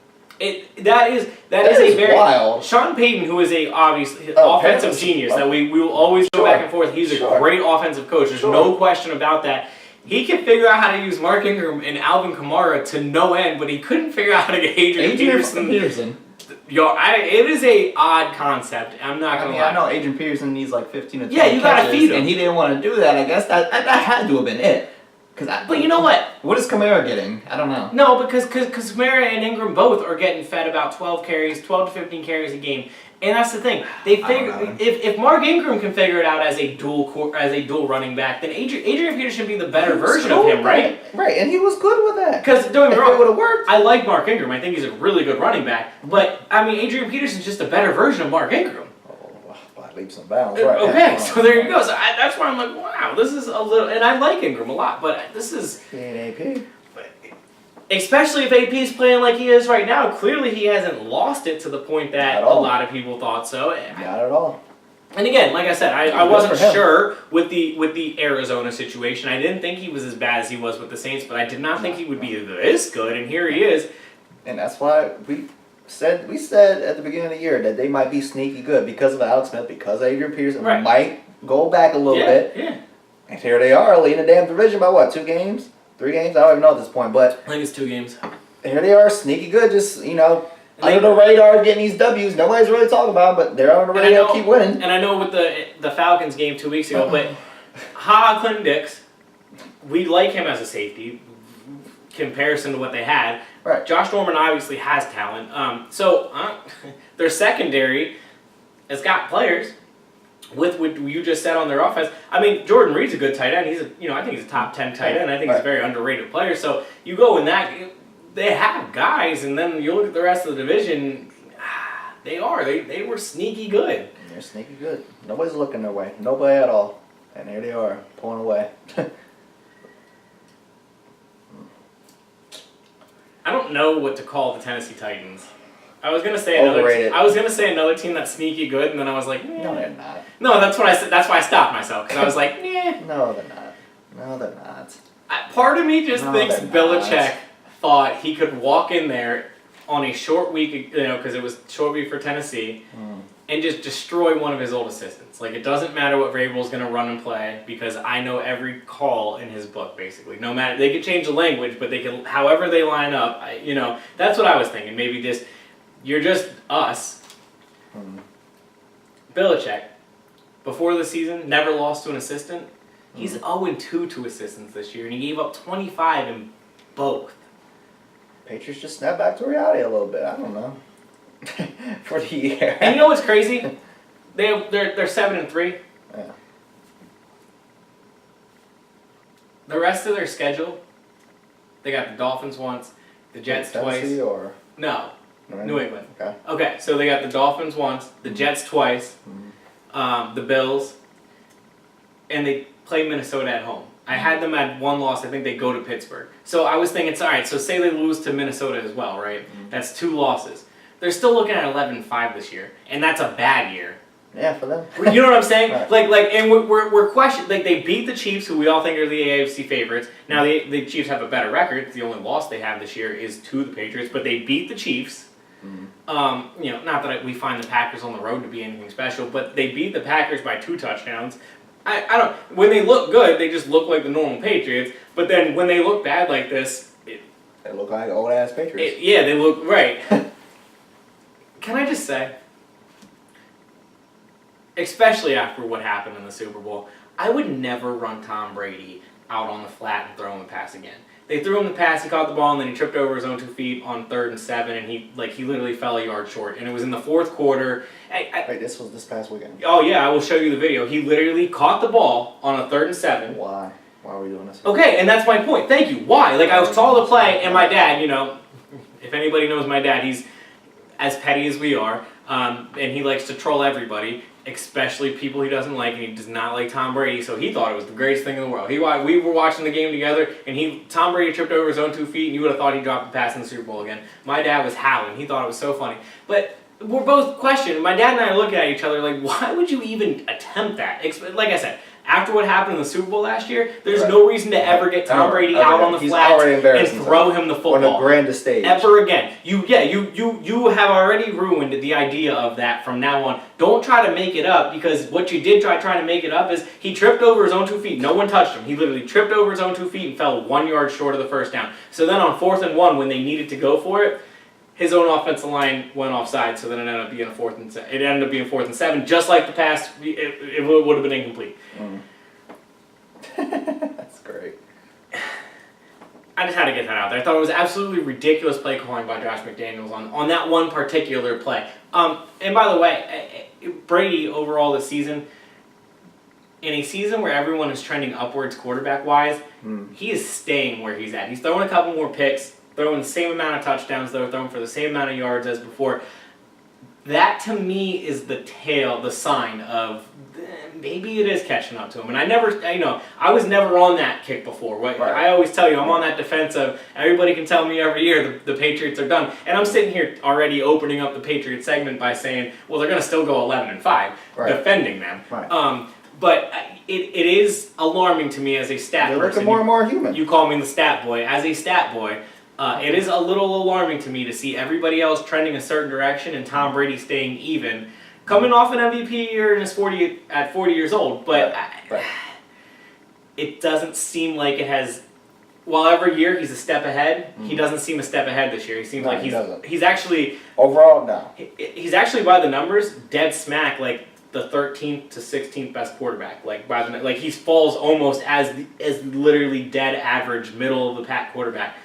That is a very wild. Sean Payton, who is a obviously offensive genius that we will always go back and forth. He's a great offensive coach. There's no question about that. He can figure out how to use Mark Ingram and Alvin Kamara to no end, but he couldn't figure out how to get Adrian Peterson. It is a odd concept. I'm not gonna lie. I know Adrian Peterson needs like 15 to 20 catches, gotta feed him, and he didn't want to do that. I guess that had to have been it. But you know what? What is Kamara getting? I don't know. No, because Kamara and Ingram both are getting fed about 12 to 15 carries a game, and that's the thing. They figure if Mark Ingram can figure it out as a dual running back, then Adrian Peterson should be the better version of him, right? Right, and he was good with that. Because don't get me wrong, it would have worked. I like Mark Ingram. I think he's a really good running back, but I mean Adrian Peterson's just a better version of Mark Ingram. Leaps and bounds, right? Okay, so there you go. So that's why I'm like, wow, this is a little, and I like Ingram a lot, but this is. He ain't AP. Especially if AP is playing like he is right now. Clearly, he hasn't lost it to the point that a lot of people thought so. Not at all. And again, like I said, I wasn't sure with the Arizona situation. I didn't think he was as bad as he was with the Saints, but I did not think he would be this good, and here he is. And that's why we said at the beginning of the year that they might be sneaky good because of Alex Smith, because of Adrian Peterson. Might go back a little bit. Yeah. And here they are, leading the damn division by what, 2 games? 3 games? I don't even know at this point, but I think it's 2 games. Here they are, sneaky good, just, under the radar getting these W's. Nobody's really talking about them, but they're on the radar, keep winning. And I know with the Falcons game 2 weeks ago, but Clinton Dix, we like him as a safety comparison to what they had. Right. Josh Norman obviously has talent. Their secondary has got players with what you just said on their offense. I mean, Jordan Reed's a good tight end. I think he's a top 10 tight end. I think he's a very underrated player. So you go in that, they have guys, and then you look at the rest of the division. They were sneaky good. They're sneaky good. Nobody's looking their way. Nobody at all. And here they are, pulling away. I don't know what to call the Tennessee Titans. I was gonna say another team that's sneaky good, and then I was like, no, they're not. No, that's what I said. That's why I stopped myself because I was like, No, they're not. No, they're not. Part of me just thinks Belichick thought he could walk in there on a short week, because it was short week for Tennessee, and just destroy one of his old assistants. Like, it doesn't matter what Vrabel's going to run and play, because I know every call in his book, basically. No matter, they could change the language, but they can, however they line up, that's what I was thinking. Maybe you're just us. Belichick, before the season, never lost to an assistant. He's 0-2 to assistants this year, and he gave up 25 in both. Patriots just snapped back to reality a little bit. I don't know. For the year. And you know what's crazy? They're 7-3. Yeah. The rest of their schedule, they got the Dolphins once, the Jets Tennessee twice. Or No, New England. Okay. Okay, so they got the Dolphins once, the Jets twice, the Bills, and they play Minnesota at home. I had them at one loss. I think they go to Pittsburgh. So I was thinking, all right, so say they lose to Minnesota as well, right? That's 2 losses. They're still looking at 11-5 this year, and that's a bad year. Yeah, for them. You know what I'm saying? Right. And we're questioning. Like, they beat the Chiefs, who we all think are the AFC favorites. Now the Chiefs have a better record. The only loss they have this year is to the Patriots, but they beat the Chiefs. Not that we find the Packers on the road to be anything special, but they beat the Packers by 2 touchdowns. I don't. When they look good, they just look like the normal Patriots. But then when they look bad like this, they look like old ass Patriots. They look right. Can I just say, especially after what happened in the Super Bowl, I would never run Tom Brady out on the flat and throw him a pass again. They threw him the pass, he caught the ball, and then he tripped over his own 2 feet on 3rd and 7, and he literally fell a yard short. And it was in the 4th quarter. Wait, this was this past weekend? Oh yeah, I will show you the video. He literally caught the ball on a 3rd and 7. Why? Why are we doing this? Okay, and that's my point. Thank you. Why? I was saw the play, and my dad, if anybody knows my dad, he's as petty as we are, and he likes to troll everybody, especially people he doesn't like, and he does not like Tom Brady, so he thought it was the greatest thing in the world. We were watching the game together, and Tom Brady tripped over his own 2 feet, and you would have thought he dropped the pass in the Super Bowl again. My dad was howling. He thought it was so funny. But we're both questioning. My dad and I are looking at each other like, why would you even attempt that? Like I said, after what happened in the Super Bowl last year, there's no reason to ever get Tom Brady out on the flat and throw him the football on the grandest stage ever again. You have already ruined the idea of that from now on. Don't try to make it up, because what you did try to make it up is he tripped over his own 2 feet. No one touched him. He literally tripped over his own 2 feet and fell 1 yard short of the first down. So then on 4th and 1, when they needed to go for it, his own offensive line went offside, so then it ended up being 4th and 7, just like the pass. It would have been incomplete. That's great. I just had to get that out there. I thought it was absolutely ridiculous play calling by Josh McDaniels on that one particular play. And by the way, Brady overall this season, in a season where everyone is trending upwards quarterback-wise, he is staying where he's at. He's throwing a couple more picks, throwing the same amount of touchdowns, though, throwing for the same amount of yards as before. That, to me, is the sign of maybe it is catching up to him. And I was never on that kick before. Right? I always tell you, I'm on that defense of, everybody can tell me every year the Patriots are done. And I'm sitting here already opening up the Patriots segment by saying, well, they're going to still go 11-5, defending them. Right. But it is alarming to me as a stat person. They're looking more and more human. You call me the stat boy. As a stat boy, it is a little alarming to me to see everybody else trending a certain direction and Tom Brady staying even, coming off an MVP year and is 40 years old. But it doesn't seem like it has. While every year he's a step ahead, he doesn't seem a step ahead this year. He seems like he's actually overall no. He's actually, by the numbers, dead smack the 13th to 16th best quarterback. He falls almost as literally dead average middle of the pack quarterback,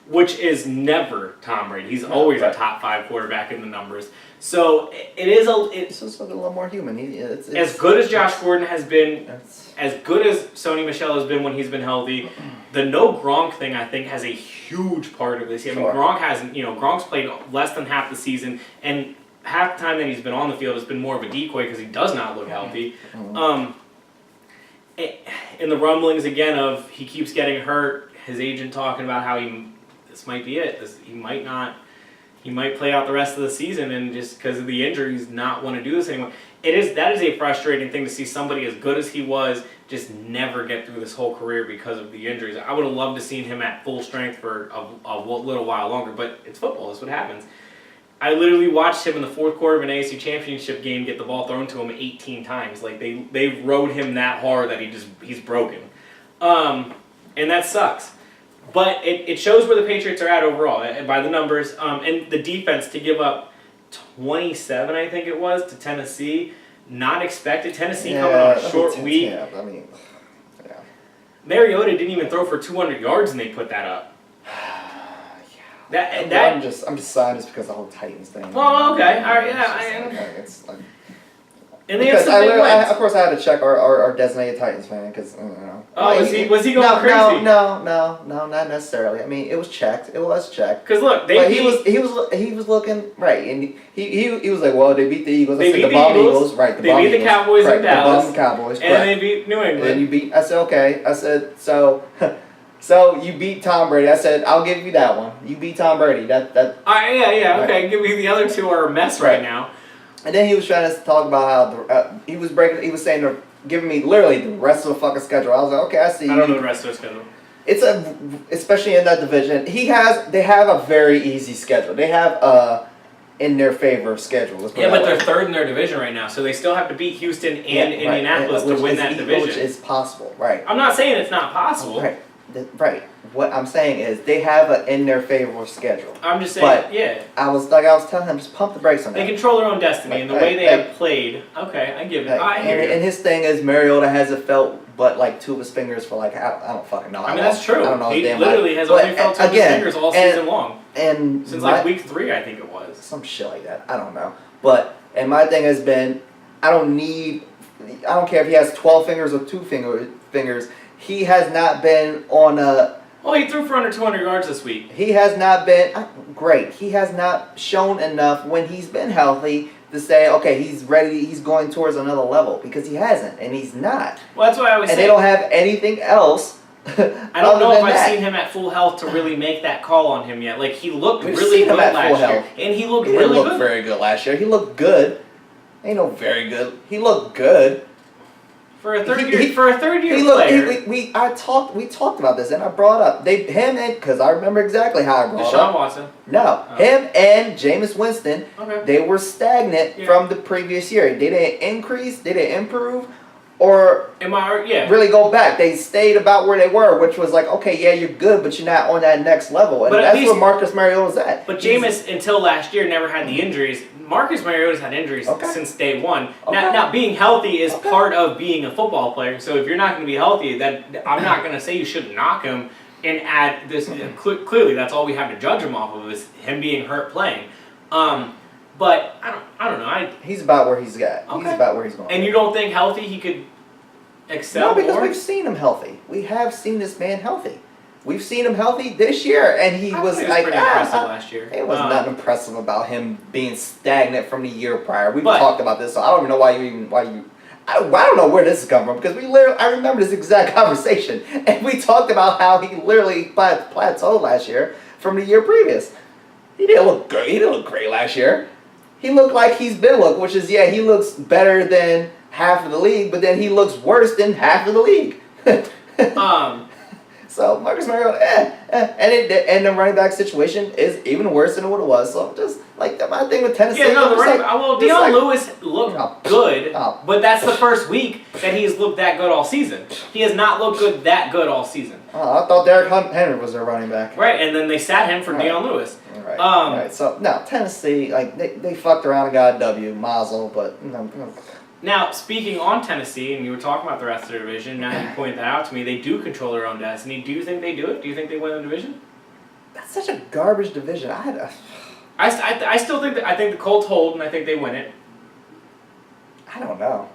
which is never Tom Brady. He's always a top 5 quarterback in the numbers. So it's just a little more human. It's as good as Josh Gordon has been, as good as Sony Michel has been when he's been healthy. The no Gronk thing, I think, has a huge part of this. I mean, Gronk hasn't. Gronk's played less than half the season, and half the time that he's been on the field has been more of a decoy because he does not look healthy. In the rumblings again of he keeps getting hurt, his agent talking about how this might be it. He might play out the rest of the season, and just because of the injuries, not want to do this anymore. That is a frustrating thing to see somebody as good as he was just never get through this whole career because of the injuries. I would have loved to seen him at full strength for a little while longer, but it's football. That's what happens. I literally watched him in the fourth quarter of an AFC Championship game get the ball thrown to him 18 times. Like they rode him that hard that he's broken, and that sucks. But it shows where the Patriots are at overall by the numbers, and the defense to give up 27, I think it was, to Tennessee. Not expected. Tennessee coming on a short week. Yeah. Mariota didn't even throw for 200 yards, and they put that up. I'm just sad just because the whole Titans thing. Oh, okay. All right. Yeah. And they have some big wins. Of course, I had to check our designated Titans fan because you know. Oh, was he going crazy? No, not necessarily. I mean, it was checked. It was checked. Because look, he was looking right, and he was like, well, they beat the Eagles. They beat the Eagles, right? They beat the Cowboys in Dallas. The Cowboys, and they beat New England. And then you beat. I said, okay. I said so. So you beat Tom Brady. I said, I'll give you that one. You beat Tom Brady. That. Yeah. Okay, give me the other two are a mess right now. And then he was trying to talk about how he was saying they're giving me literally the rest of the fucking schedule. I was like, okay, I see. I don't know the rest of the schedule. It's especially in that division. They have a very easy schedule. They have in their favor schedule. Yeah, but they're third in their division right now, so they still have to beat Houston and Indianapolis to win that division. Which is possible, right? I'm not saying it's not possible. Right. What I'm saying is they have an in their favor schedule. I'm just saying, yeah. I was telling him, just pump the brakes on that. They control their own destiny, and the way they have played. Okay, I give it. I hear you. And his thing is Mariota hasn't felt but like two of his fingers for like I don't fucking know. I mean that's true. I don't know. He literally has only felt two of his fingers all season long. And since like week 3, I think it was. Some shit like that. I don't know. And my thing has been, I don't care if he has 12 fingers or 2 fingers. He has not been on a. Well, he threw for under 200 yards this week. He has not been great. He has not shown enough when he's been healthy to say, okay, he's ready. He's going towards another level because he hasn't, and he's not. Well, that's why I always say. And they don't have anything else. I don't know if I've seen him at full health to really make that call on him yet. Like he looked really good last year, and he looked really good. He looked very good last year. He looked good. Ain't no very good. He looked good. For a third year player. We talked about this, and I brought up because I remember exactly how I brought up. Deshaun Watson. No, him and Jameis Winston. Okay. They were stagnant from the previous year. They didn't increase. They didn't improve, or really go back. They stayed about where they were, which was like, okay, yeah, you're good, but you're not on that next level, and that's where Marcus Mariota's at. But Jameis, until last year, never had the injuries. Marcus Mariota's had injuries since day one. Okay. Now, being healthy is part of being a football player. So if you're not going to be healthy, I'm not going to say you should knock him and add this. Clearly, that's all we have to judge him off of is him being hurt playing. But I don't know. He's about where he's at. Okay. He's about where he's going. And you don't think healthy he could excel more? No, because we've seen him healthy. We have seen this man healthy. We've seen him healthy this year, and he was like, pretty impressive last year. It was nothing impressive about him being stagnant from the year prior. We've talked about this, so I don't even know why you. I don't know where this is coming from because I remember this exact conversation, and we talked about how he literally plateaued last year from the year previous. He didn't look great. He didn't look great last year. He looked like he's been which is he looks better than half of the league, but then he looks worse than half of the league. So Marcus Mariota, and the running back situation is even worse than what it was. So just like my thing with Tennessee. Yeah, no, the running back. Well, Deion Lewis looked good, but that's the first week that he's looked that good all season. He has not looked that good all season. I thought Derrick Henry was their running back. Right, and then they sat him for Deion Lewis. Right. Right. So no, Tennessee, like they fucked around and got a W, mazel, but. Now, speaking on Tennessee, and you were talking about the rest of their division, now you point that out to me, they do control their own destiny. Do you think they do it? Do you think they win the division? That's such a garbage division. I still think I think the Colts hold, and I think they win it. I don't know.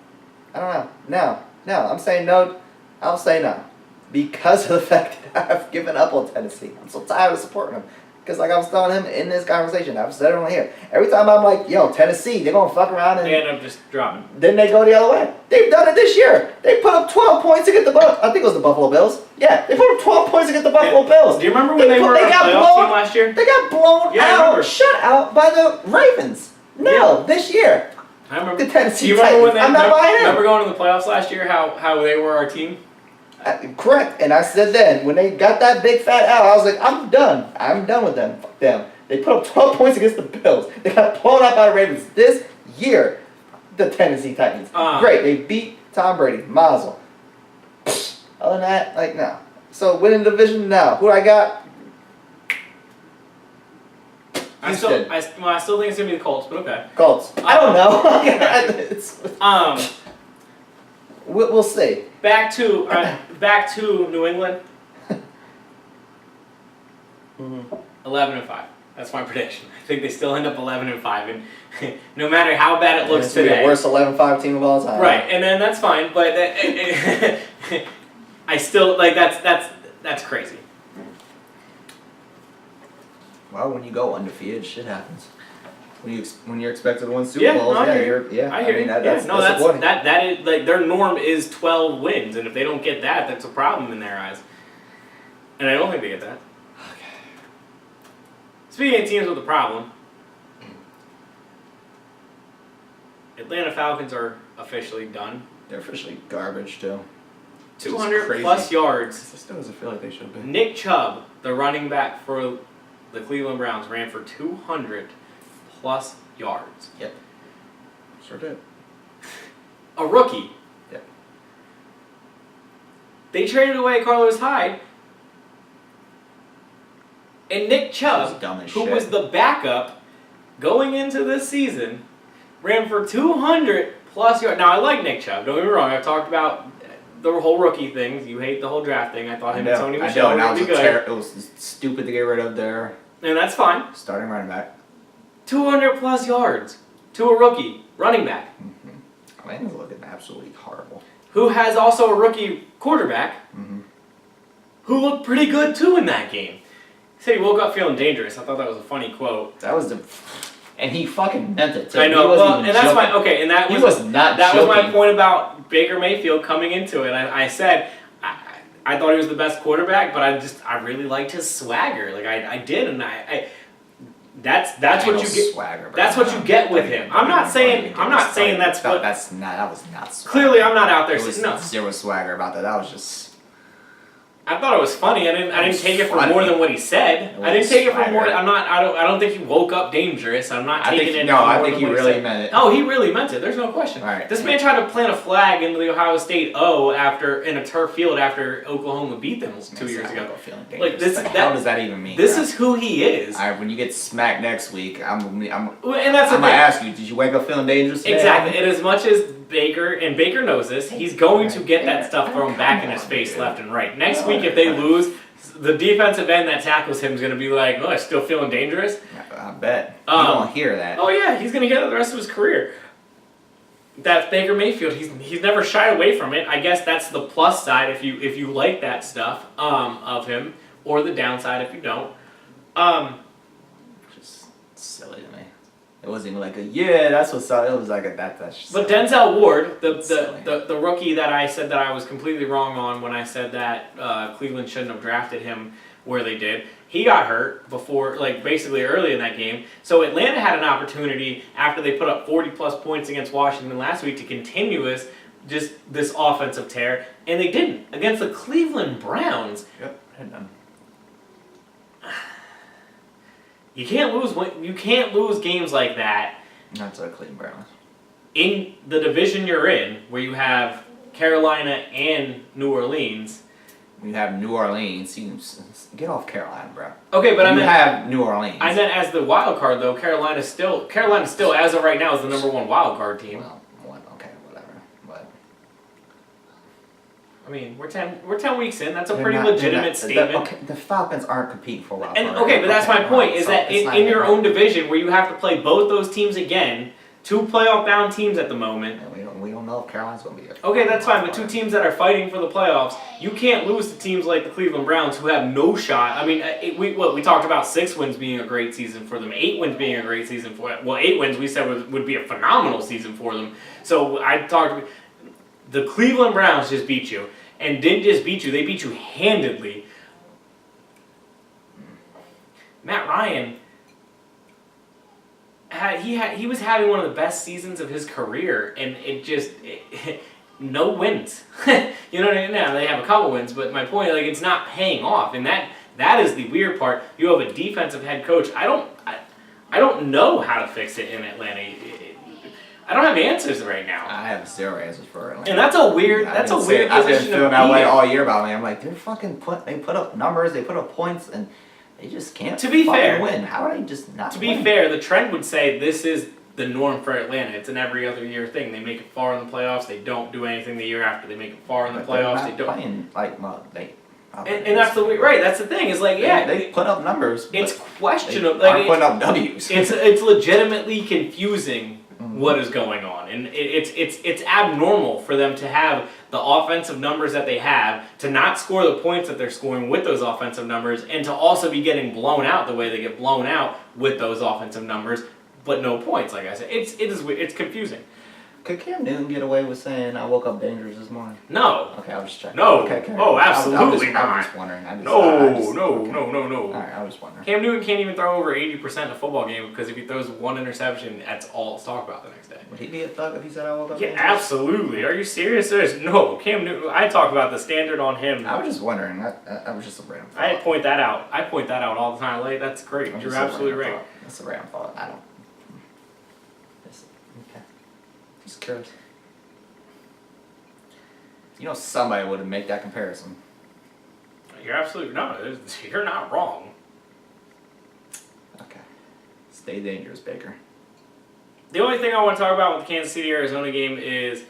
No, I'm saying no. I'll say no. Because of the fact that I've given up on Tennessee. I'm so tired of supporting them. Because like I was telling him in this conversation, I've said it on here. Every time I'm like, yo, Tennessee, they're going to fuck around. And they end up just dropping. Then they go the other way. They've done it this year. They put up 12 points against I think it was the Buffalo Bills. Yeah, they put up 12 points against the Buffalo Bills. Do you remember when they were a playoff team last year? They got blown out, shut out by the Ravens. No, this year. I remember. The Tennessee Titans. I'm not buying it. Remember going to the playoffs last year? How they were our team. Correct. And I said then when they got that big fat L, I was like, I'm done. I'm done with them. Fuck them. They put up 12 points against the Bills. They got blown up by the Ravens this year. The Tennessee Titans. Great. They beat Tom Brady. Mazel. Other than that, like no. So winning the division now. Who I got? I still think it's gonna be the Colts, but okay. Colts. I don't know. We'll see. Back to New England. 11-5. That's my prediction. I think they still end up 11-5, and no matter how bad it looks today, the worst 11-5 team of all time. Right, and then that's fine, but I still like that's crazy. Well, when you go undefeated, shit happens. When you're expected to win Super Bowls, I hear you. That's that is like their norm is 12 wins, and if they don't get that, that's a problem in their eyes. And I don't think they get that. Okay. Speaking of teams with a problem, Atlanta Falcons are officially done. They're officially garbage too. 200 plus yards. This still doesn't feel like they should be. Nick Chubb, the running back for the Cleveland Browns, ran for 200 plus yards. Yep. Sure did. A rookie. Yep. They traded away Carlos Hyde. And Nick Chubb, who was the backup going into this season, ran for 200 plus yards. Now, I like Nick Chubb. Don't get me wrong. I've talked about the whole rookie things. You hate the whole draft thing. I thought him and Tony Michel were really good. It was stupid to get rid of their... And that's fine. Starting running back. 200 plus yards to a rookie running back. Atlanta's looking absolutely horrible. Who has also a rookie quarterback who looked pretty good too in that game. He said he woke up feeling dangerous. I thought that was a funny quote. That was and he fucking meant it too. I know. Well, and that's my and that was my point about Baker Mayfield coming into it. I said I thought he was the best quarterback, but I really liked his swagger. Like I did, and that's what you get. Swagger, that's what you get with him. I'm not saying that's what. That was not swagger. Clearly, I'm not out there. There was zero swagger about that. That was just. I thought it was funny. I didn't take it for more than what he said. I didn't take it for more. I don't think he woke up dangerous. I'm not taking it. No, I think he really meant it. Oh, he really meant it. There's no question. All right. This man tried to plant a flag into the Ohio State in a turf field after Oklahoma beat them 2 years ago. Like this. How does that even mean? This is who he is. All right. When you get smacked next week, I'm and that's I'm gonna ask you. Did you wake up feeling dangerous today? Exactly. And as much as Baker knows this, he's going to get that stuff thrown back in his face left and right. Next week, if they lose, the defensive end that tackles him is going to be like, oh, I'm still feeling dangerous. I bet. You don't hear that. Oh, yeah, he's going to get it the rest of his career. That's Baker Mayfield. He's never shied away from it. I guess that's the plus side if you like that stuff of him, or the downside if you don't. Just silly to me. It wasn't even like that's what's up. It was like that's. But Denzel Ward, the rookie that I said that I was completely wrong on when I said that Cleveland shouldn't have drafted him where they did. He got hurt before, like basically early in that game. So Atlanta had an opportunity after they put up 40 plus points against Washington last week to continue this offensive tear, and they didn't against the Cleveland Browns. Yep, had done. You can't lose games like that. That's our Cleveland Browns. In the division you're in, where you have Carolina and New Orleans. You have New Orleans. Get off Carolina, bro. Okay, but you have New Orleans. I meant as the wild card though. Carolina still as of right now is the number one wild card team. Well, okay, whatever. But I mean, we're 10 weeks in. That's a pretty legitimate statement. The Falcons aren't competing for wild card. Okay, but that's my point. Is that in your own division where you have to play both those teams again, two playoff-bound teams at the moment. And we don't know if Carolina's going to be there. Okay, that's fine. But two teams that are fighting for the playoffs, you can't lose to teams like the Cleveland Browns who have no shot. I mean, we talked about 6 wins being a great season for them, 8 wins being a great season for them. Well, 8 wins we said would be a phenomenal season for them. So the Cleveland Browns just beat you. And didn't just beat you, they beat you handedly. Matt Ryan, he was having one of the best seasons of his career, and no wins. You know what I mean? Now they have a couple wins, but my point, like, it's not paying off, and that is the weird part. You have a defensive head coach. I don't know how to fix it in Atlanta. I don't have answers right now. I have 0 answers for Atlanta. And that's a weird position I've been feeling that way in. all year about me. I'm like, they put up numbers, they put up points, and they just can't to be fair, win. How are they just not To win? be fair, the trend would say this is the norm for Atlanta. It's an every other year thing. They make it far in the playoffs. They don't do anything the year after. They make it far in the playoffs. They don't. Playing like And that's that's the thing. Is like they put up numbers. It's questionable. They aren't putting up W's. It's legitimately confusing what is going on, and it's abnormal for them to have the offensive numbers that they have, to not score the points that they're scoring with those offensive numbers, and to also be getting blown out the way they get blown out with those offensive numbers, but no points. Like I said, it's confusing. Could Cam Newton get away with saying I woke up dangerous this morning? No. Okay, I was just checking. No. Okay, Oh, absolutely not. I was just wondering. No. Alright, I was just wondering. Cam Newton can't even throw over 80% in a football game, because if he throws one interception, that's all to talk about the next day. Would he be a thug if he said I woke up Yeah, dangerous? absolutely. Are you serious? No. Cam Newton, I talk about the standard on him. I was just wondering. That was just a random thought. I point that out. I point that out all the time. Like, that's great. You're absolutely right. That's a random thought. I don't. Okay. Just curious. You know, somebody would make that comparison. You're absolutely you're not wrong. Okay. Stay dangerous, Baker. The only thing I want to talk about with the Kansas City Arizona game is,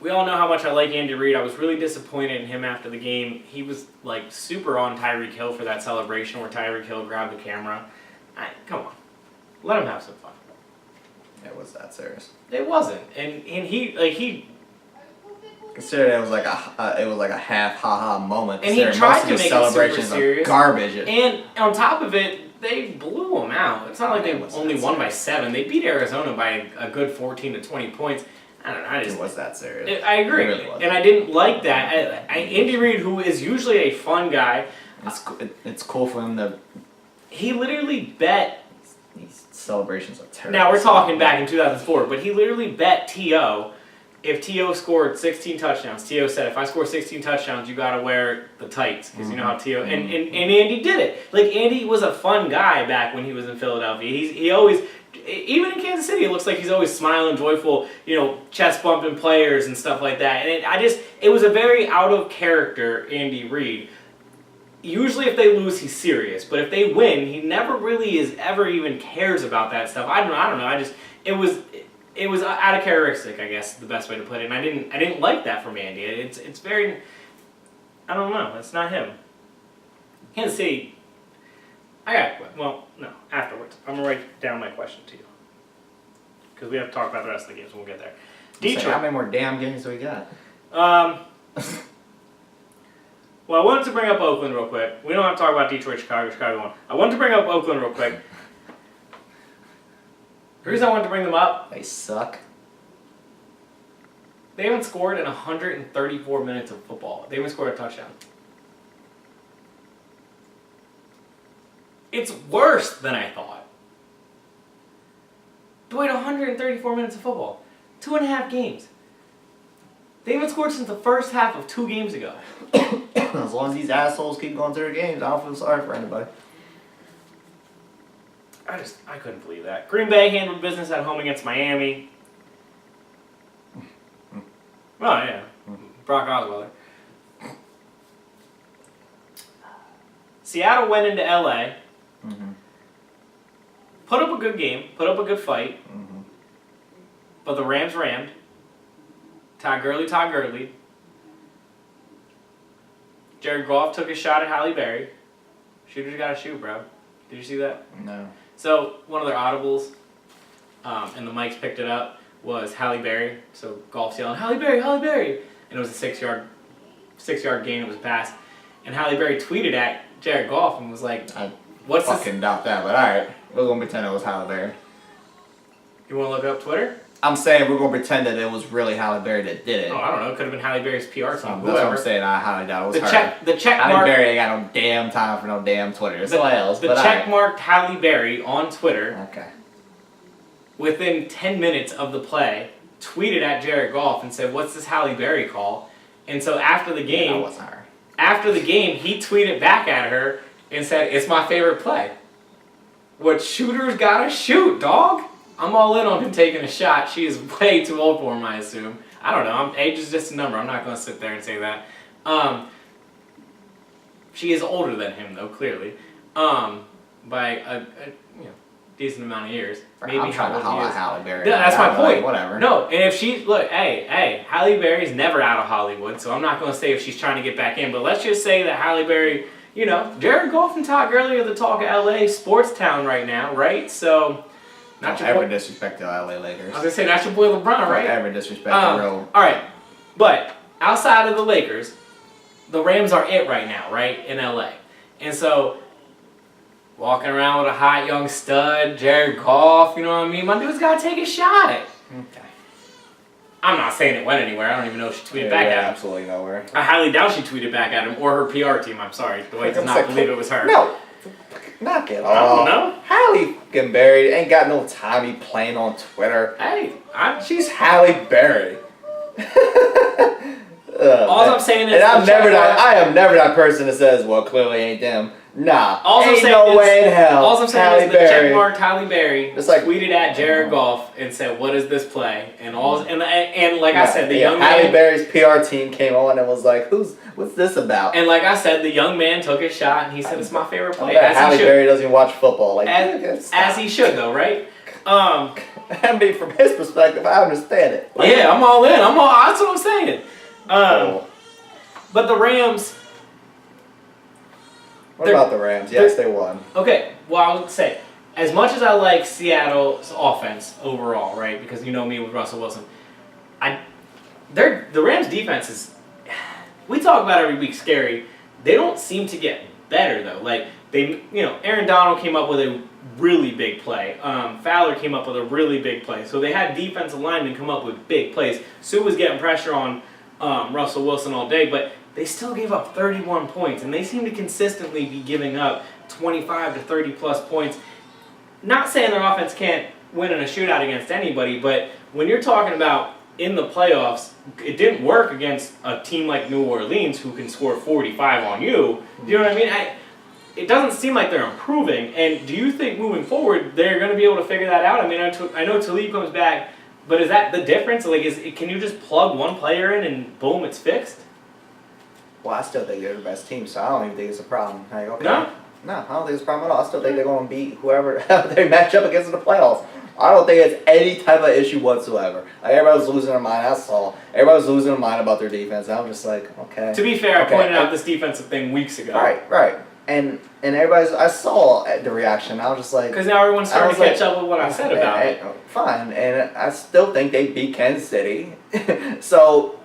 we all know how much I like Andy Reid. I was really disappointed in him after the game. He was like super on Tyreek Hill for that celebration where Tyreek Hill grabbed the camera. Come on, let him have some fun. It was that serious. It wasn't, and he. Consider it was like a half ha moment. And he tried to make it super serious. Garbage. And on top of it, they blew him out. It's not like they only won by 7. They beat Arizona by a good 14 to 20 points. I don't know. It was that serious. I agree, really was. And I didn't like that. Andy Reid, who is usually a fun guy, it's cool for him to. He literally bet. These celebrations are terrible. Now we're talking back in 2004, but he literally bet T.O. If T.O. scored 16 touchdowns, T.O. said, if I score 16 touchdowns, you gotta wear the tights. Because you know how T.O. And Andy did it. Like, Andy was a fun guy back when he was in Philadelphia. He always, even in Kansas City, it looks like he's always smiling, joyful, chest bumping players and stuff like that. And it was a very out of character Andy Reid. Usually if they lose, he's serious. But if they win, he never really ever even cares about that stuff. I don't know. It was out of characteristic, I guess, is the best way to put it. And I didn't like that from Andy. It's very, I don't know. It's not him. Kansas City. Afterwards. I'm gonna write down my question to you, because we have to talk about the rest of the games when we get there. Detroit. How many more damn games do we got? Well, I wanted to bring up Oakland real quick. We don't have to talk about Detroit, Chicago won. I wanted to bring up Oakland real quick. The reason I wanted to bring them up, They suck. they haven't scored in 134 minutes of football. They haven't scored a touchdown. It's worse than I thought. Dwight, 134 minutes of football. 2.5 games. They haven't scored since the first half of 2 games ago. As long as these assholes keep going to their games, I don't feel sorry for anybody. I couldn't believe that. Green Bay handled business at home against Miami. Oh, yeah. Brock Osweiler. Seattle went into LA. Put up a good game. Put up a good fight. But the Rams rammed. Todd Gurley. Jared Goff took a shot at Halle Berry. Shooter's got to shoot, bro. Did you see that? No. So, one of their audibles, and the mics picked it up, was Halle Berry. So, Goff's yelling, Halle Berry! And it was a 6-yard gain. It was a pass. And Halle Berry tweeted at Jared Goff and was like, what's fucking doubt that, but alright. We're going to pretend it was Halle Berry. You want to look up Twitter? I'm saying we're going to pretend that it was really Halle Berry that did it. Oh, I don't know. It could have been Halle Berry's PR team. That's what I'm saying. I highly doubt it was her. The check Halle mark, Berry ain't got no damn time for no damn Twitter. It's somebody else. The check marked Halle Berry on Twitter. Okay. within 10 minutes of the play, tweeted at Jared Goff and said, "What's this Halle Berry call?" And so after the game, that wasn't her. After the game, he tweeted back at her and said, "It's my favorite play." What shooters gotta shoot, dog. I'm all in on him taking a shot. She is way too old for him, I assume. I don't know. Age is just a number. I'm not going to sit there and say that. She is older than him, though, clearly, by a decent amount of years. Maybe I'm trying to holler at Halle Berry. Yeah, that's my point. Like, whatever. No, and if she Halle Berry's never out of Hollywood, so I'm not going to say if she's trying to get back in. But let's just say that Halle Berry, Jared Goff and Todd Gurley are the talk of LA sports town right now, right? So. Not your ever disrespect the LA Lakers. I was gonna say that's your boy LeBron, right? Don't ever disrespect the real. All right, but outside of the Lakers, the Rams are it right now, right, in LA, and so walking around with a hot young stud, Jared Goff, you know what I mean? My dude's gotta take a shot at. Okay. I'm not saying it went anywhere. I don't even know if she tweeted back at him. Absolutely nowhere. I highly doubt she tweeted back at him or her PR team. I'm sorry, Dwight does not believe it was her. No. Knock it off. I don't know. Halle fucking Berry ain't got no time to be playing on Twitter. Hey, she's Halle Berry. All I'm saying is, and I am never that person that says, "Well, clearly ain't them." Nah, ain't no way in hell. All I'm saying is the checkmark Halle Berry tweeted at Jared Goff and said, "What is this play?" And like I said, the young man, Halle Berry's PR team came on and was like, "What's this about?" And like I said, the young man took his shot and he said, "It's my favorite play." Halle Berry doesn't even watch football. As he should, though, right? I mean, from his perspective, I understand it. Yeah, I'm all in. That's what I'm saying. But the Rams. What about the Rams? Yes, they won. Okay, well, I would say, as much as I like Seattle's offense overall, right, because you know me with Russell Wilson, the Rams' defense is, we talk about every week, scary. They don't seem to get better, though. Like, Aaron Donald came up with a really big play. Fowler came up with a really big play. So they had defensive linemen come up with big plays. Sue was getting pressure on Russell Wilson all day, but they still gave up 31 points, and they seem to consistently be giving up 25 to 30 plus points. Not saying their offense can't win in a shootout against anybody, but when you're talking about in the playoffs, it didn't work against a team like New Orleans who can score 45 on you. Do you know what I mean? It doesn't seem like they're improving, and do you think moving forward they're going to be able to figure that out? I mean, I know Talib comes back, but is that the difference? Like, can you just plug one player in and boom, it's fixed? Well, I still think they're the best team, so I don't even think it's a problem. Like, okay. No? No, I don't think it's a problem at all. I still think they're going to beat whoever they match up against in the playoffs. I don't think it's any type of issue whatsoever. Like, everybody was losing their mind. Everybody was losing their mind about their defense. I was just like, okay. To be fair, I pointed out this defensive thing weeks ago. Right. And I saw the reaction. I was just like, because now everyone's starting to catch up with what I said about it. Fine, and I still think they beat Kansas City. So.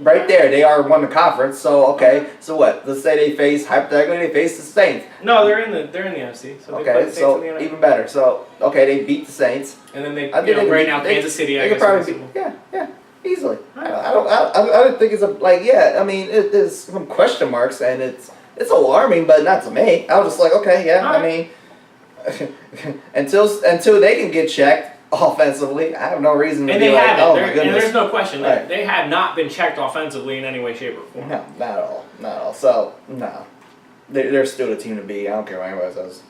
Right there, they are won the conference. So okay, so what? Let's say hypothetically they face the Saints. No, they're in the NFC. So okay, so even better. So okay, they beat the Saints, and then right now Kansas City. They could probably beat, yeah, easily. Right. I don't think it's I mean, there's some question marks, and it's alarming, but not to me. I was just like, okay, yeah. Right. I mean, until they can get checked. Offensively, I have no reason to and be they like, haven't. oh my goodness. And there's no question right. They have not been checked offensively in any way, shape, or form. No, not at all. So, no. They're still the team to beat. I don't care what anybody says.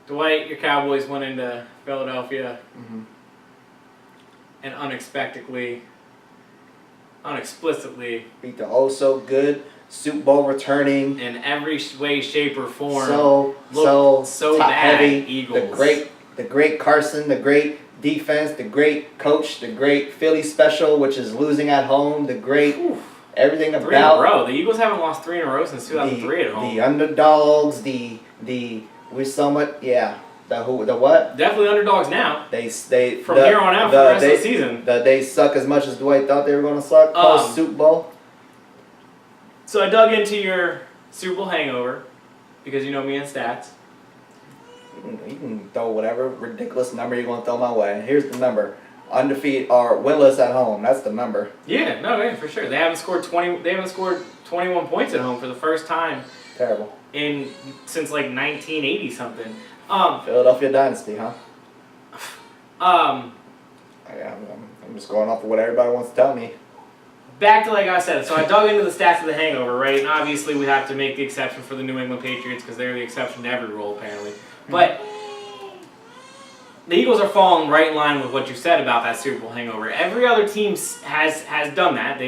Dwight, your Cowboys went into Philadelphia and unexplicitly beat the so-good Super Bowl returning in every way, shape, or form. So bad. Heavy. Eagles. The great Carson, the great defense, the great coach, the great Philly special, which is losing at home. The great everything about 3 in a row. The Eagles haven't lost 3 in a row since 2003 at home. The underdogs. The what? Definitely underdogs now. They from here on out for the rest of the season. They suck as much as Dwight thought they were going to suck post Super Bowl. So I dug into your Super Bowl hangover because you know me and stats. You can throw whatever ridiculous number you're going to throw my way. Here's the number. undefeated or winless at home. That's the number. Yeah, for sure. They haven't scored 21 points at home for the first time. Terrible. Since like 1980 something. Philadelphia dynasty, huh? I'm just going off of what everybody wants to tell me. Back to like I said, so I dug into the stats of the hangover, right? And obviously we have to make the exception for the New England Patriots because they're the exception to every rule apparently. But the Eagles are falling right in line with what you said about that Super Bowl hangover. Every other team has done that.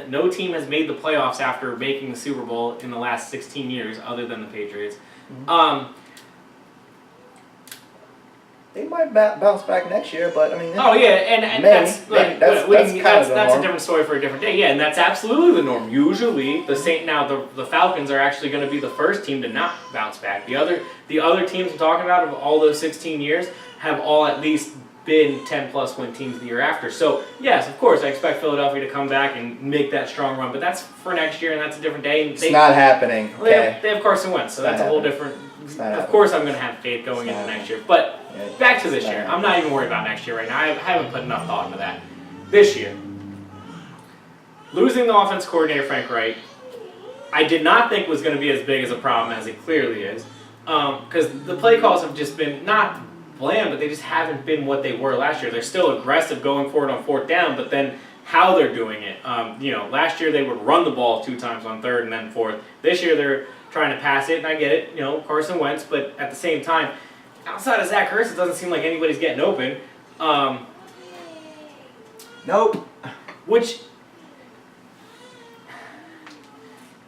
No team has made the playoffs after making the Super Bowl in the last 16 years, other than the Patriots. They might bounce back next year, but I mean. That's a different story for a different day. Yeah, and that's absolutely the norm. Usually, the Falcons are actually going to be the first team to not bounce back. The other teams I'm talking about of all those 16 years have all at least been 10-plus win teams the year after. So yes, of course, I expect Philadelphia to come back and make that strong run, but that's for next year, and that's a different day. It's not happening. Okay. They have Carson Wentz, so that's a whole different. Of course, I'm going to have faith going into next year, but back to this year. I'm not even worried about next year right now. I haven't put enough thought into that. This year, losing the offense coordinator Frank Reich, I did not think was going to be as big as a problem as it clearly is, because the play calls have just been not bland, but they just haven't been what they were last year. They're still aggressive going forward on fourth down, but then how they're doing it. Last year they would run the ball 2 times on third and then fourth. This year they're trying to pass it, and I get it, Carson Wentz, but at the same time, outside of Zach Ertz, it doesn't seem like anybody's getting open. Nope. Which,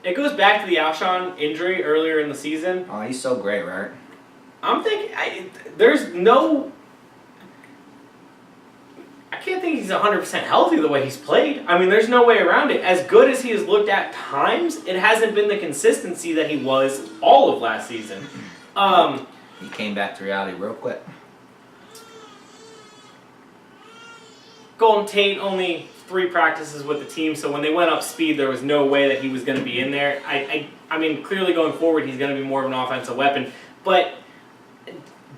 it goes back to the Alshon injury earlier in the season. Oh, he's so great, right? I'm thinking, I can't think he's 100% healthy the way he's played. I mean, there's no way around it. As good as he has looked at times, it hasn't been the consistency that he was all of last season. He came back to reality real quick. Golden Tate only 3 practices with the team, so when they went up speed, there was no way that he was going to be in there. I mean, clearly going forward, he's going to be more of an offensive weapon, but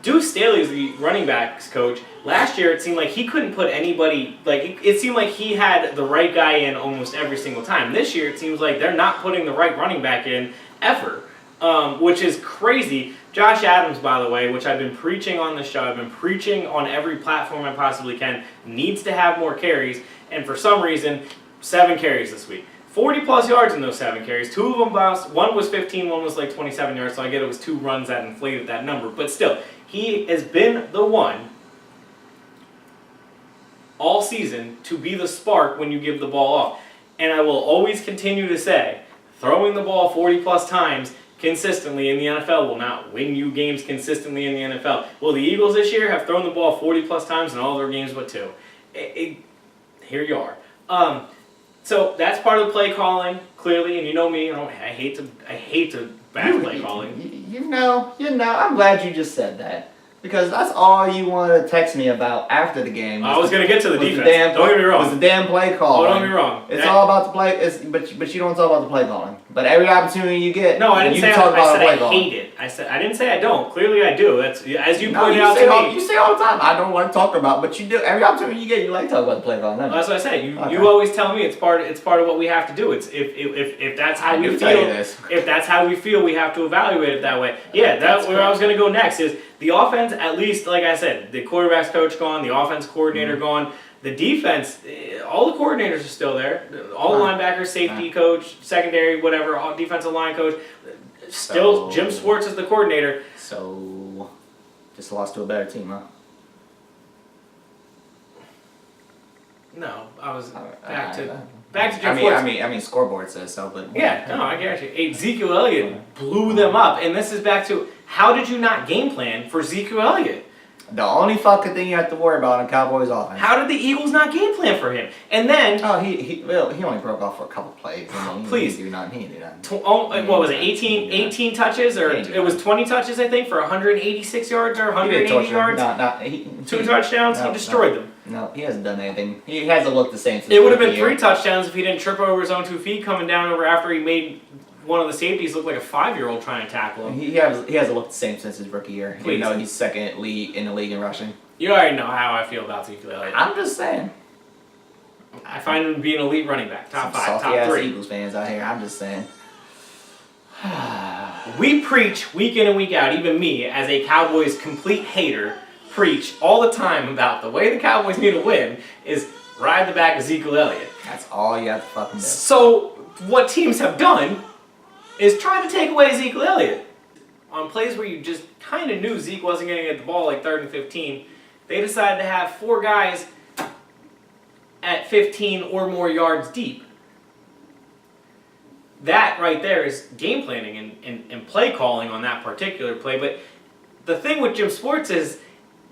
Deuce Staley is the running backs coach. Last year, it seemed like he couldn't put anybody, it seemed like he had the right guy in almost every single time. This year, it seems like they're not putting the right running back in ever, which is crazy. Josh Adams, by the way, which I've been preaching on the show, I've been preaching on every platform I possibly can, needs to have more carries, and for some reason, 7 carries this week. 40-plus yards in those 7 carries. 2 of them bounced. One was 15, one was like 27 yards, so I get it was 2 runs that inflated that number. But still, he has been the one all season to be the spark when you give the ball off. And I will always continue to say, throwing the ball 40-plus times consistently in the NFL will not win you games consistently in the NFL. Well, the Eagles this year have thrown the ball 40-plus times in all their games but 2. Here you are. So that's part of the play calling, clearly, and you know me, I hate to back play calling. You know, I'm glad you just said that. Because that's all you wanted to text me about after the game. I was going to get to the defense. Don't get me wrong. It was the damn play calling. Don't get me wrong. It's all about the play, but you don't talk about the play calling. But every opportunity you get, no, I didn't you say talk about the play calling. I hate it. I didn't say I don't. Clearly I do. That's as you pointed out to me. You say all the time, I don't want to talk about, but you do. Every opportunity you get, you like to talk about the play calling. Well, that's what I said. You always tell me it's part of what we have to do. It's if that's how we feel. If that's how we feel, we have to evaluate it that way. Yeah, that's where I was going to go next. Is the offense, at least, like I said, the quarterback's coach gone, the offense coordinator gone, the defense, all the coordinators are still there. All the linebackers, safety coach, secondary, whatever, all defensive line coach. Still, Jim Schwartz is the coordinator. So, just lost to a better team, huh? No, I was back to Jim Schwartz. I mean, scoreboard says so, but yeah, no, I get you. Ezekiel Elliott blew them up, and this is back to how did you not game plan for Ezekiel Elliott? The only fucking thing you have to worry about in Cowboys offense. How did the Eagles not game plan for him? And then he only broke off for a couple plays. Please. He did not. What was it? 18 touches, or it was 20 touches, I think, for 186 yards or 180 yards. 2 touchdowns. He destroyed them. No, he hasn't done anything. He hasn't looked the same. It would have been 3 touchdowns if he didn't trip over his own 2 feet coming down over after he made one of the safeties looked like a 5-year-old trying to tackle him. He hasn't looked the same since his rookie year. Please. Even though he's second league in the league in rushing. You already know how I feel about Ezekiel Elliott. I'm just saying. I find him to be an elite running back. Top 5, top 3. Eagles fans out here. I'm just saying. We preach week in and week out, even me, as a Cowboys complete hater, preach all the time about the way the Cowboys need to win is ride the back of Ezekiel Elliott. That's all you have to fucking do. So, what teams have done is try to take away Ezekiel Elliott. On plays where you just kind of knew Zeke wasn't going to get the ball like 3rd and 15, they decided to have 4 guys at 15 or more yards deep. That right there is game planning and play calling on that particular play. But the thing with Jim Sports is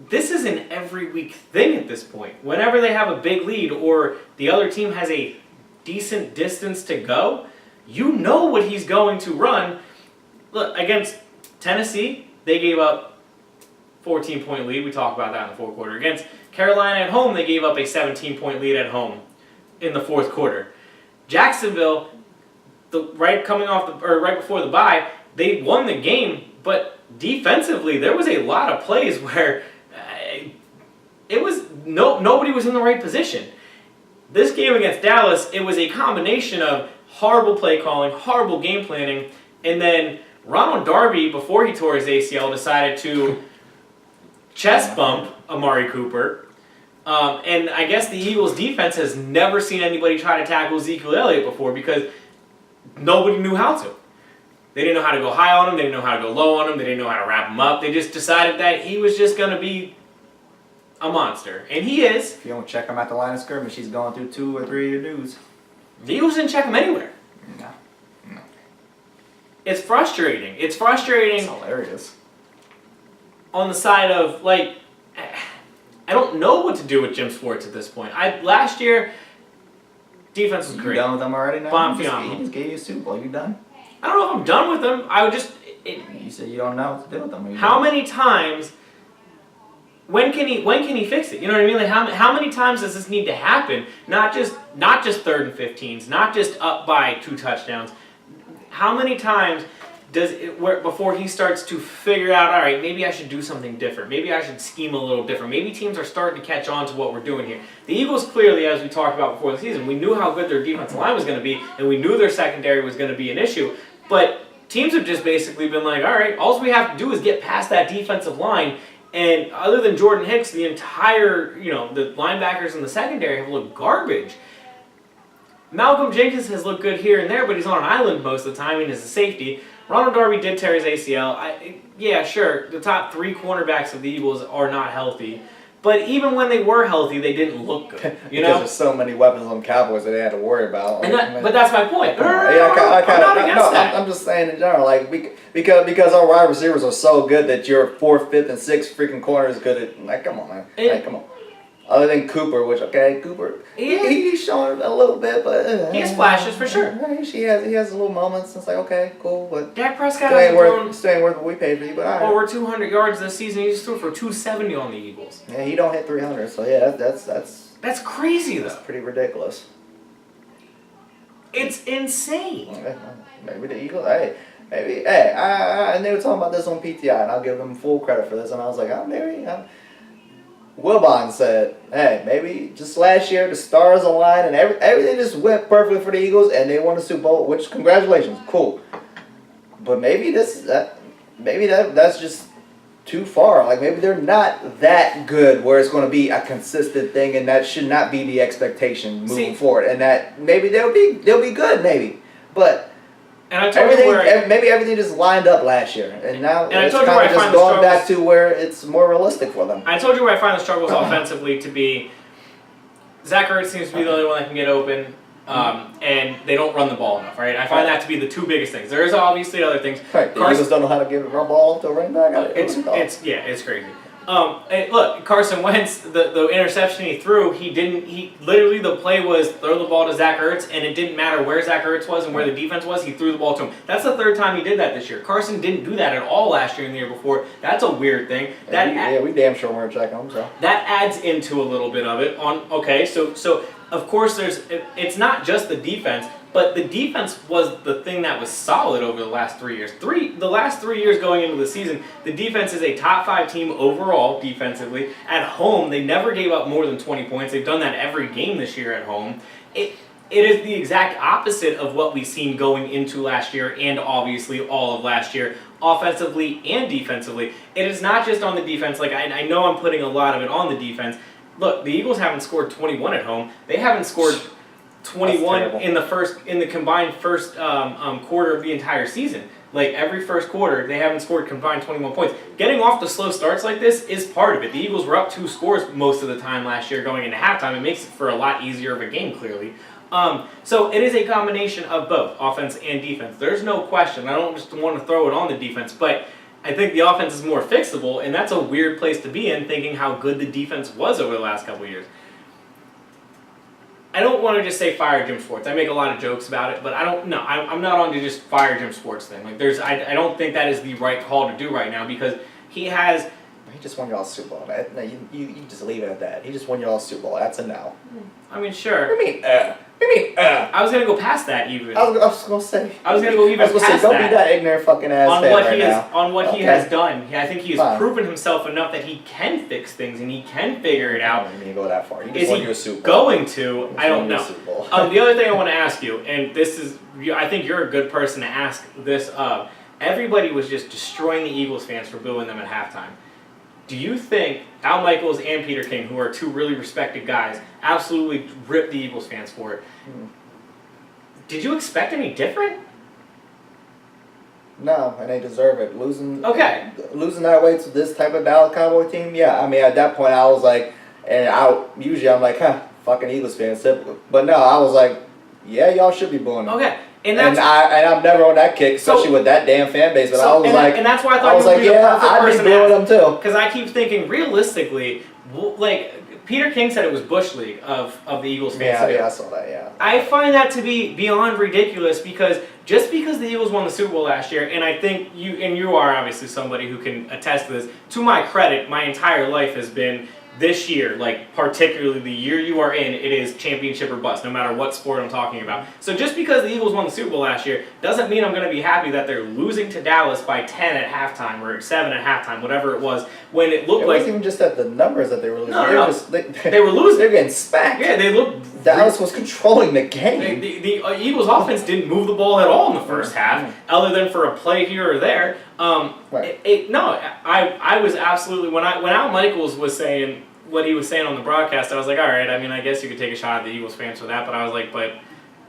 this is an every week thing at this point. Whenever they have a big lead or the other team has a decent distance to go, you know what he's going to run. Look, against Tennessee, they gave up 14-point lead. We talked about that in the 4th quarter. Against Carolina at home, they gave up a 17-point lead at home in the 4th quarter. Jacksonville, right before the bye, they won the game, but defensively there was a lot of plays where nobody was in the right position. This game against Dallas, it was a combination of horrible play calling, horrible game planning, and then Ronald Darby, before he tore his ACL, decided to chest bump Amari Cooper. And I guess the Eagles' defense has never seen anybody try to tackle Ezekiel Elliott before because nobody knew how to. They didn't know how to go high on him. They didn't know how to go low on him. They didn't know how to wrap him up. They just decided that he was just going to be a monster. And he is. If you don't check him at the line of scrimmage, he's going through 2 or 3 of your dudes. The Eagles didn't check him anywhere. No. It's frustrating. It's frustrating. It's hilarious. On the side of, like, I don't know what to do with Jim Schwartz at this point. Last year, defense was great. You done with them already now? Bomb He phenomenal. just gave you a Super Bowl. You done? I don't know if I'm done with them. I would just... You said you don't know what to do with them. How many times... When can he fix it? You know what I mean? Like how many times does this need to happen? Not just 3rd and 15s, not just up by 2 touchdowns. How many times does it before he starts to figure out, all right, maybe I should do something different. Maybe I should scheme a little different. Maybe teams are starting to catch on to what we're doing here. The Eagles clearly, as we talked about before the season, we knew how good their defensive line was going to be, and we knew their secondary was going to be an issue. But teams have just basically been like, all right, all we have to do is get past that defensive line. And other than Jordan Hicks, the entire, the linebackers in the secondary have looked garbage. Malcolm Jenkins has looked good here and there, but he's on an island most of the time and is a safety. Ronald Darby did tear his ACL. Yeah, sure, the top 3 cornerbacks of the Eagles are not healthy. But even when they were healthy, they didn't look good. Because there's so many weapons on the Cowboys that they had to worry about. But that's my point. I'm just saying in general, like because our wide receivers are so good that your 4th, 5th, and 6th freaking corners good at. Like, come on, man. Come on. Other than Cooper, Cooper, he's showing a little bit, but he has flashes for sure. He has little moments. It's like, okay, cool, but Dak Prescott still ain't worth what we paid for you. But all right. Over 200 yards this season. He just threw for 270 on the Eagles. Yeah, he don't hit 300. So yeah, that's crazy though. That's pretty ridiculous. It's insane. Maybe the Eagles. And they were talking about this on PTI, and I'll give them full credit for this. And I was like, Wilbon said, hey, maybe just last year the stars aligned and everything just went perfectly for the Eagles and they won the Super Bowl, which congratulations, cool. But maybe that's just too far. Like maybe they're not that good where it's going to be a consistent thing and that should not be the expectation moving forward. And that maybe they'll be good, maybe. But and I told maybe everything just lined up last year, and now it's kind of just going back to where it's more realistic for them. I told you where I find the struggles offensively to be. Zach Ertz seems to be the only one that can get open, and they don't run the ball enough. Right, I find that to be the 2 biggest things. There is obviously other things. Right, the Eagles don't know how to give a run ball to a running back. It's crazy. Look, Carson Wentz, the interception he threw, he literally the play was throw the ball to Zach Ertz, and it didn't matter where Zach Ertz was and where the defense was, he threw the ball to him. That's the 3rd time he did that this year. Carson didn't do that at all last year and the year before. That's a weird thing. We damn sure weren't checking them, so. That adds into a little bit of it. So of course it's not just the defense. But the defense was the thing that was solid over the last 3 years. The last 3 years going into the season, the defense is a top 5 team overall defensively. At home, they never gave up more than 20 points. They've done that every game this year at home. It is the exact opposite of what we've seen going into last year and obviously all of last year, offensively and defensively. It is not just on the defense. Like I know I'm putting a lot of it on the defense. Look, the Eagles haven't scored 21 at home. They haven't scored 21 in the combined first quarter of the entire season. Like every first quarter, they haven't scored combined 21 points. Getting off the slow starts like this is part of it. The Eagles were up 2 scores most of the time last year going into halftime. It makes it for a lot easier of a game, clearly. So it is a combination of both offense and defense. There's no question. I don't just want to throw it on the defense, but I think the offense is more fixable, and that's a weird place to be in, thinking how good the defense was over the last couple of years. I don't want to just say fire Jim Schwartz. I make a lot of jokes about it, but I'm not on to just fire Jim Schwartz thing. Like I don't think that is the right call to do right now because he just won y'all Super Bowl. No, you just leave it at that. He just won y'all Super Bowl. That's a no. I mean, sure. What do you mean, I was gonna go past that even. I was gonna say. I was gonna go even past that. Don't be that ignorant fucking ass on what he has done. I think he has proven himself enough that he can fix things and he can figure it out. I don't mean to go that far. He just is won he you a Super Bowl. Going to? I don't know. The other thing I want to ask you, and this is, I think you're a good person to ask this of. Everybody was just destroying the Eagles fans for booing them at halftime. Do you think Al Michaels and Peter King, who are 2 really respected guys, absolutely ripped the Eagles fans for it? Did you expect any different? No, and they deserve it. Losing that way to this type of Dallas Cowboy team, yeah. I mean, at that point, I was like, usually I'm like, fucking Eagles fans. But no, I was like, yeah, y'all should be booing them. Okay. And I'm never on that kick, especially with that damn fan base. But I was like, and that's why I thought you would be the perfect person to ask. Them too. Because I keep thinking, realistically, like Peter King said, it was Bush League of the Eagles fans. Yeah, I saw that. Yeah. I find that to be beyond ridiculous because just because the Eagles won the Super Bowl last year, and I think you are obviously somebody who can attest to this. To my credit, my entire life has been. This year, like particularly the year you are in, it is championship or bust, no matter what sport I'm talking about. So just because the Eagles won the Super Bowl last year doesn't mean I'm going to be happy that they're losing to Dallas by 10 at halftime or 7 at halftime, whatever it was, when it looked like... It wasn't even just at the numbers that they were losing. No. They were losing. They're getting spanked. Yeah, they looked... Dallas was controlling the game. The Eagles offense didn't move the ball at all in the first half, other than for a play here or there. Right. I was absolutely... When Al Michaels was saying... what he was saying on the broadcast, I was like, all right, I mean, I guess you could take a shot at the Eagles fans for that, but I was like, but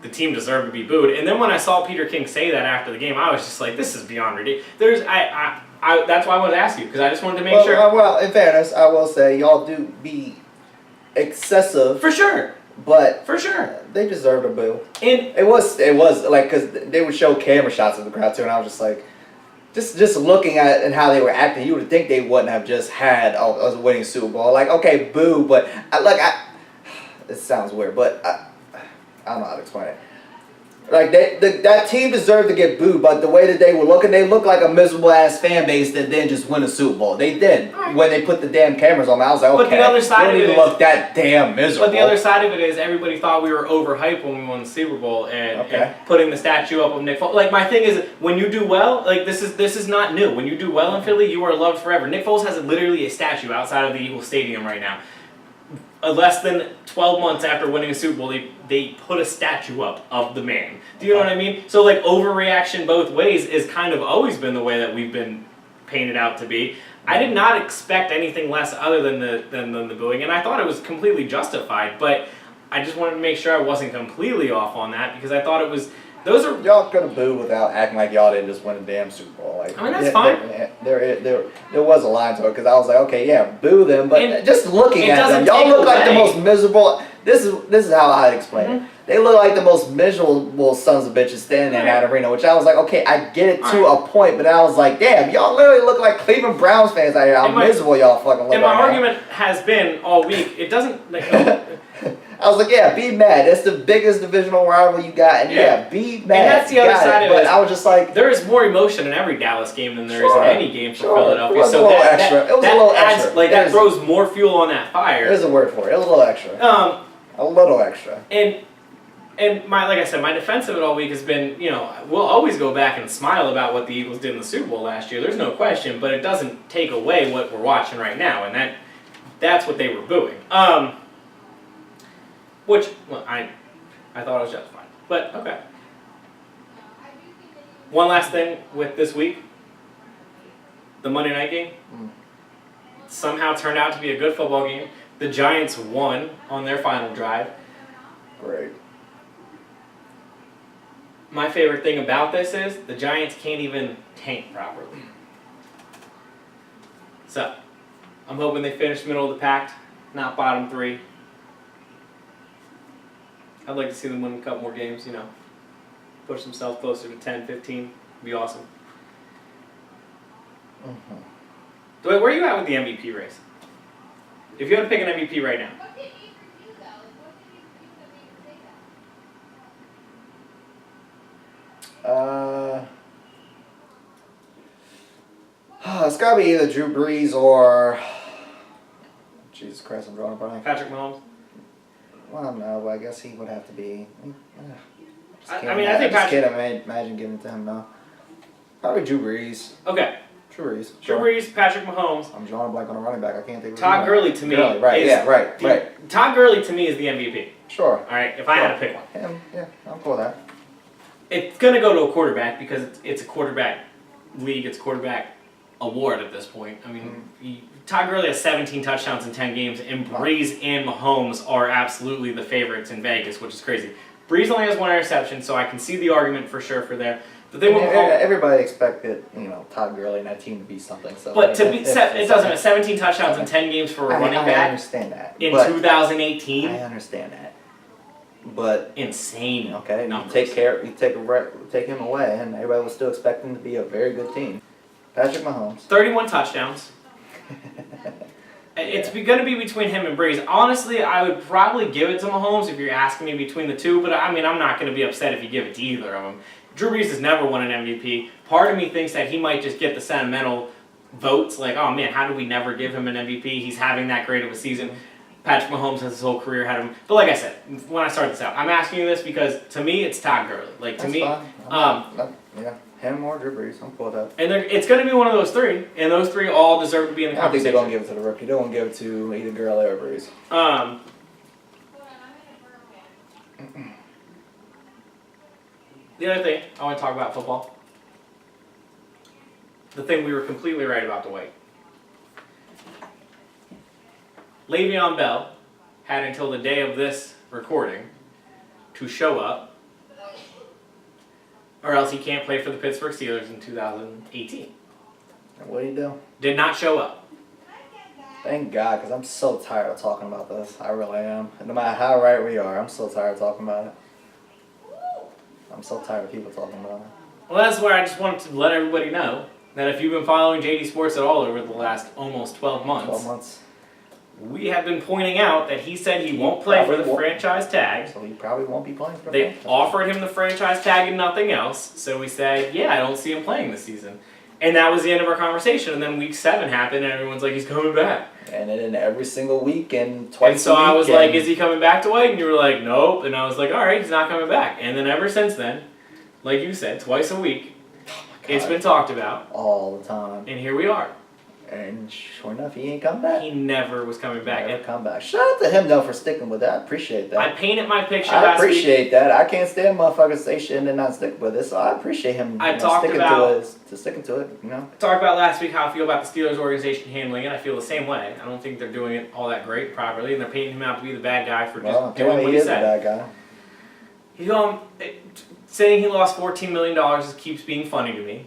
the team deserved to be booed. And then when I saw Peter King say that after the game, I was just like, this is beyond ridiculous. That's why I wanted to ask you, because I just wanted to make sure. Well, in fairness, I will say, y'all do be excessive. For sure. But for sure, they deserved a boo. And it was like, because they would show camera shots of the crowd too, and I was just like, Just looking at it and how they were acting, you would think they wouldn't have just had a winning Super Bowl. Like, okay, boo, but it sounds weird, but I don't know how to explain it. Like that team deserved to get booed, but the way that they were looking, they looked like a miserable ass fan base that didn't just win a Super Bowl. They did when they put the damn cameras on. I was like, okay, but the other side they don't even look that damn miserable. But the other side of it is everybody thought we were overhyped when we won the Super Bowl and putting the statue up of Nick Foles. Like my thing is, when you do well, like this is not new. When you do well in Philly, you are loved forever. Nick Foles has literally a statue outside of the Eagles Stadium right now. Less than 12 months after winning a Super Bowl, they put a statue up of the man. Do you know what I mean? So like overreaction both ways is kind of always been the way that we've been painted out to be. I did not expect anything less other than the booing, and I thought it was completely justified. But I just wanted to make sure I wasn't completely off on that because I thought it was. Those are y'all could have booed without acting like y'all didn't just win a damn Super Bowl. Like, I mean that's fine. There was a line to it because I was like, okay, yeah, boo them, but just looking at them, y'all look like the most miserable. This is how I explain it. They look like the most miserable sons of bitches standing in that arena, which I was like, okay, I get it to a point, but I was like, damn, y'all literally look like Cleveland Browns fans out here. How miserable y'all fucking look. And my argument has been all week. It doesn't. I was like, yeah, be mad. That's the biggest divisional rival you got, and be mad. And that's the other side of it. But I was just like, there is more emotion in every Dallas game than there is in any game for Philadelphia. It was a little extra. It was a little extra. Like that throws more fuel on that fire. There's a word for it. It was a little extra. A little extra. And And like I said, my defense of it all week has been, we'll always go back and smile about what the Eagles did in the Super Bowl last year. There's no question, but it doesn't take away what we're watching right now, and that's what they were booing. Which, well, I thought I was justified. But, okay. One last thing with this week. The Monday night game somehow turned out to be a good football game. The Giants won on their final drive. Great. My favorite thing about this is the Giants can't even tank properly. So, I'm hoping they finish middle of the pack, not bottom 3. I'd like to see them win a couple more games, push themselves closer to 10, 15. It'd be awesome. Dwight, where are you at with the MVP race? If you had to pick an MVP right now. It's got to be either Drew Brees or... Jesus Christ, I'm drawing a blank. Patrick Mahomes? Well, no, but I guess he would have to be... I think Patrick... I can't imagine giving it to him, no. Probably Drew Brees. Okay. Drew Brees. Drew Brees, Patrick Mahomes. I'm drawing a blank on a running back. I can't think of Todd Gurley to me. Right. Todd Gurley to me is the MVP. Sure. All right, if I had to pick one. Him, yeah, I'm cool with that. It's going to go to a quarterback because it's a quarterback league. It's a quarterback award at this point. I mean, Todd Gurley has 17 touchdowns in 10 games, and Brees and Mahomes are absolutely the favorites in Vegas, which is crazy. Brees only has 1 interception, so I can see the argument for sure for there. The thing with Mahomes, everybody expected, Todd Gurley and that team to be something. So, but it doesn't. 17 touchdowns in 10 games for a running back. I understand that. In 2018. I understand that. But insane. Okay, numbers. you take him away, and everybody was still expecting to be a very good team. Patrick Mahomes. 31 touchdowns. It's going to be between him and Brees. Honestly, I would probably give it to Mahomes if you're asking me between the two, but I'm not going to be upset if you give it to either of them. Drew Brees has never won an MVP. Part of me thinks that he might just get the sentimental votes, like, oh man, how did we never give him an MVP? He's having that great of a season. Patrick Mahomes has his whole career ahead of him. But like I said, when I started this out, I'm asking you this because to me, it's Todd Gurley. Like, to me, yeah, him or Drew Brees, I'm cool with that. And it's going to be one of those 3, and those 3 all deserve to be in the conversation. I think they're going to give it to the rookie. They're going to give it to either Gurley or Brees. The other thing, I want to talk about football. The thing we were completely right about Dwight. Le'Veon Bell had until the day of this recording to show up, or else he can't play for the Pittsburgh Steelers in 2018. And what did he do? Did not show up. Thank God, because I'm so tired of talking about this. I really am. No matter how right we are, I'm so tired of talking about it. I'm so tired of people talking about it. Well, that's where I just wanted to let everybody know that if you've been following JD Sports at all over the last almost 12 months, we have been pointing out that he said he won't play for the franchise tag. So he probably won't be playing for the franchise. They offered him the franchise tag and nothing else, so we said, yeah, I don't see him playing this season. And that was the end of our conversation, and then week 7 happened, and everyone's like, he's coming back. And then every single week and twice and so I was like, is he coming back, Dwight? And you were like, nope. And I was like, all right, he's not coming back. And then ever since then, like you said, twice a week, it's been talked about. All the time. And here we are. And sure enough, he ain't come back. He never was coming back. Never come back. Shout out to him, though, for sticking with that. I appreciate that. I painted my picture last week. I appreciate that. I can't stand motherfuckers say shit and then not stick with it, so I appreciate him sticking to it, I talked about last week how I feel about the Steelers organization handling it. I feel the same way. I don't think they're doing it all that great properly, and they're painting him out to be the bad guy for just doing what he said. He is the bad guy. Saying he lost $14 million just keeps being funny to me.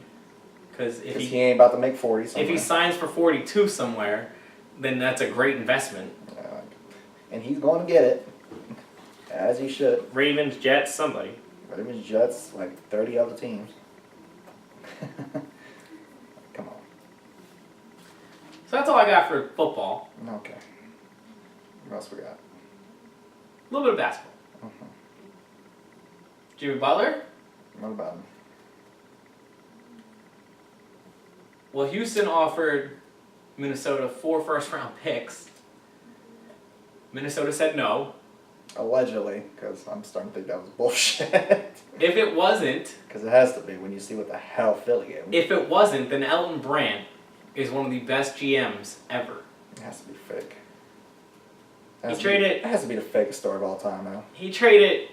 Because if he ain't about to make 40 somewhere. If he signs for 42 somewhere, then that's a great investment. And he's going to get it, as he should. Ravens, Jets, somebody. Ravens, Jets, like 30 other teams. Come on. So that's all I got for football. Okay. What else we got? A little bit of basketball. Jimmy Butler? What about him? Well, Houston offered Minnesota 4 first-round picks. Minnesota said no. Allegedly, because I'm starting to think that was bullshit. If it wasn't... Because it has to be when you see what the hell Philly gave him. If it wasn't, then Elton Brand is one of the best GMs ever. It has to be fake. It has to be the fakest story of all time, man. He traded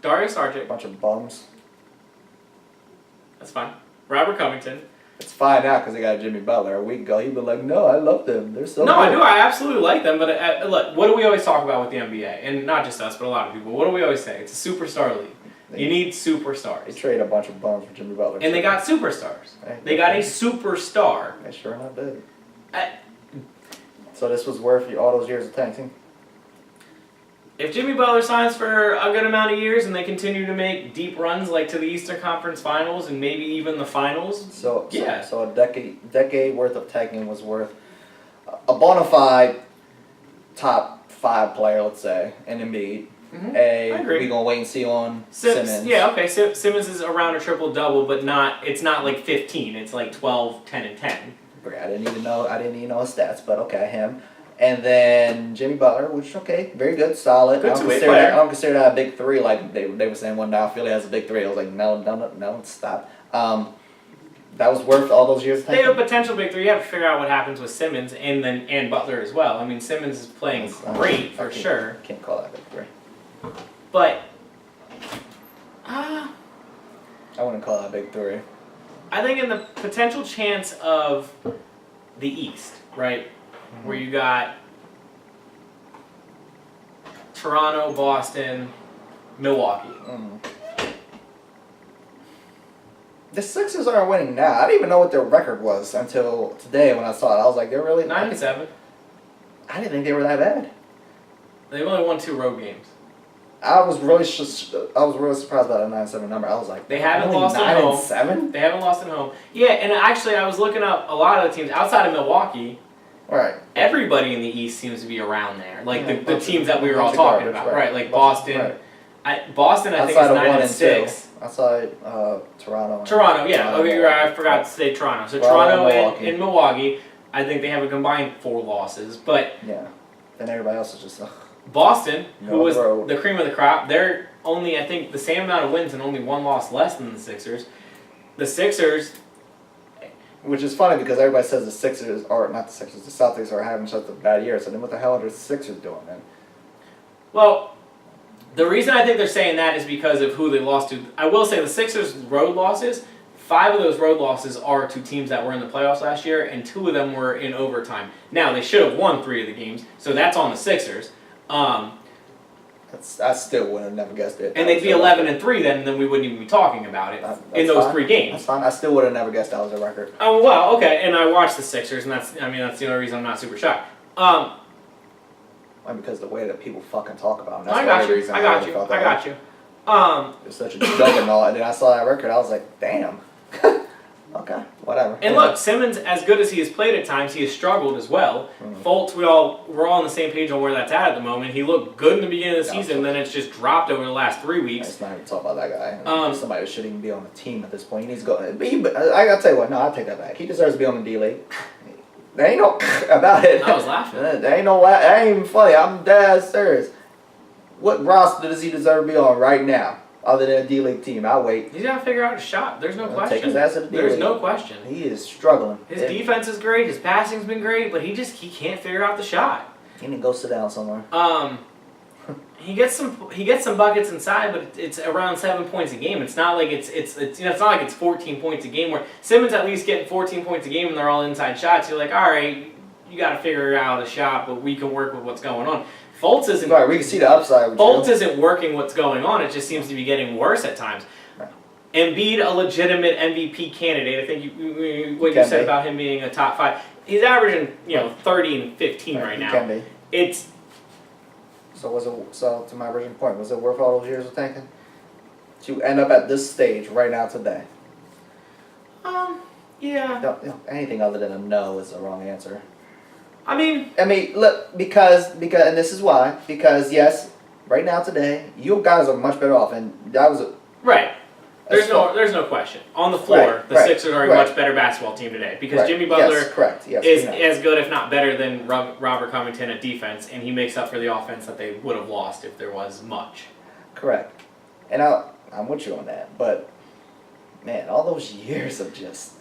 Dario Saric. Bunch of bums. That's fine. Robert Covington. It's fine now because they got Jimmy Butler. A week ago, he'd been like, no, I love them. They're so No, good. I do. I absolutely like them. But look, what do we always talk about with the NBA? And not just us, but a lot of people. What do we always say? It's a superstar league. You need superstars. They traded a bunch of bums for Jimmy Butler. And they got superstars. They got a superstar. They sure enough did. So this was worth all those years of tanking? If Jimmy Butler signs for a good amount of years and they continue to make deep runs like to the Eastern Conference Finals and maybe even the Finals, so a decade worth of tanking was worth a bona fide top 5 player, let's say, in Embiid. Mm-hmm. We're gonna wait and see on Simmons. Yeah, okay. Simmons is around a triple double, but it's not like 15. It's like 12, 10, and 10. Great. I didn't even know his stats, but okay, him. And then Jimmy Butler, which very good, solid. Good I don't consider that a big 3 like they were saying one now. Philly has a big 3. I was like, no, stop. That was worth all those years. They have a potential big 3. You have to figure out what happens with Simmons and Butler as well. I mean, Simmons is playing great for sure. Can't call that big 3. But I wouldn't call that big 3. I think in the potential chance of the East, right, where you got Toronto, Boston, Milwaukee. The Sixers aren't winning now. I didn't even know what their record was until today when I saw it. I was like, they're really 9-7. I didn't think they were that bad. They've only won 2 road games. I was really surprised by that 9-7 number. I was like, they haven't lost at home. 9-7? They haven't lost at home. Yeah, and actually, I was looking up a lot of the teams outside of Milwaukee. Right. Everybody in the East seems to be around there. Like the teams that we were all talking about, right? Like Boston. Right. Boston, I think, is 9-6. Outside Toronto. Toronto, yeah. Okay, you're right. I forgot to say Toronto. So Toronto and Milwaukee, I think they have a combined 4 losses. But yeah, then everybody else is just. Boston, who was the cream of the crop, they're only, I think, the same amount of wins and only 1 loss less than the Sixers. The Sixers... Which is funny because everybody says the Celtics are having such a bad year. So then what the hell are the Sixers doing then? Well, the reason I think they're saying that is because of who they lost to. I will say the Sixers' road losses, 5 of those road losses are to teams that were in the playoffs last year, and 2 of them were in overtime. Now, they should have won 3 of the games, so that's on the Sixers. I still would have never guessed it. And they'd be 11-3 then, and then we wouldn't even be talking about it in those 3 games. That's fine. I still would have never guessed that was a record. Oh well, okay. And I watched the Sixers, and that's the only reason I'm not super shocked. Why? Because the way that people fucking talk about them. I got you. It's such a juggernaut, and then I saw that record. I was like, damn. Okay, whatever. And look, Simmons, as good as he has played at times, he has struggled as well. Fultz, we're all on the same page on where that's at the moment. He looked good in the beginning of the season, then it's just dropped over the last 3 weeks. It's not even talk about that guy. Somebody shouldn't even be on the team at this point. He needs to go. I gotta tell you what. No, I take that back. He deserves to be on the D League. There ain't no about it. I was laughing. There ain't no. That ain't even funny. I'm dead serious. What roster does he deserve to be on right now? Other than a D-League team, I'll wait. He's got to figure out his shot. There's no question. Take his ass to the D-League. There's no question. He is struggling. His defense is great. His passing's been great, but he can't figure out the shot. He need to go sit down somewhere. He gets some buckets inside, but it's around 7 points a game. It's not like it's not like it's 14 points a game where Simmons at least getting 14 points a game and they're all inside shots. You're like, all right, you got to figure out a shot, but we can work with what's going on. Fultz isn't. Right, we can see the upside. Fultz isn't working what's going on. It just seems to be getting worse at times. Right. Embiid, a legitimate MVP candidate. I think what you said about him being a top 5. He's averaging 30 and 15 right now. Can be. It's. So to my original point, was it worth all those years of tanking to end up at this stage right now today? Yeah. Anything other than a no is the wrong answer. I mean, look, because, and this is why, because yes, right now today, you guys are much better off, and that was right. There's no question. On the floor, the Sixers are a much better basketball team today because Jimmy Butler is as good, if not better, than Robert Covington at defense, and he makes up for the offense that they would have lost if there was much. Correct. And I'm with you on that, but man, all those years of just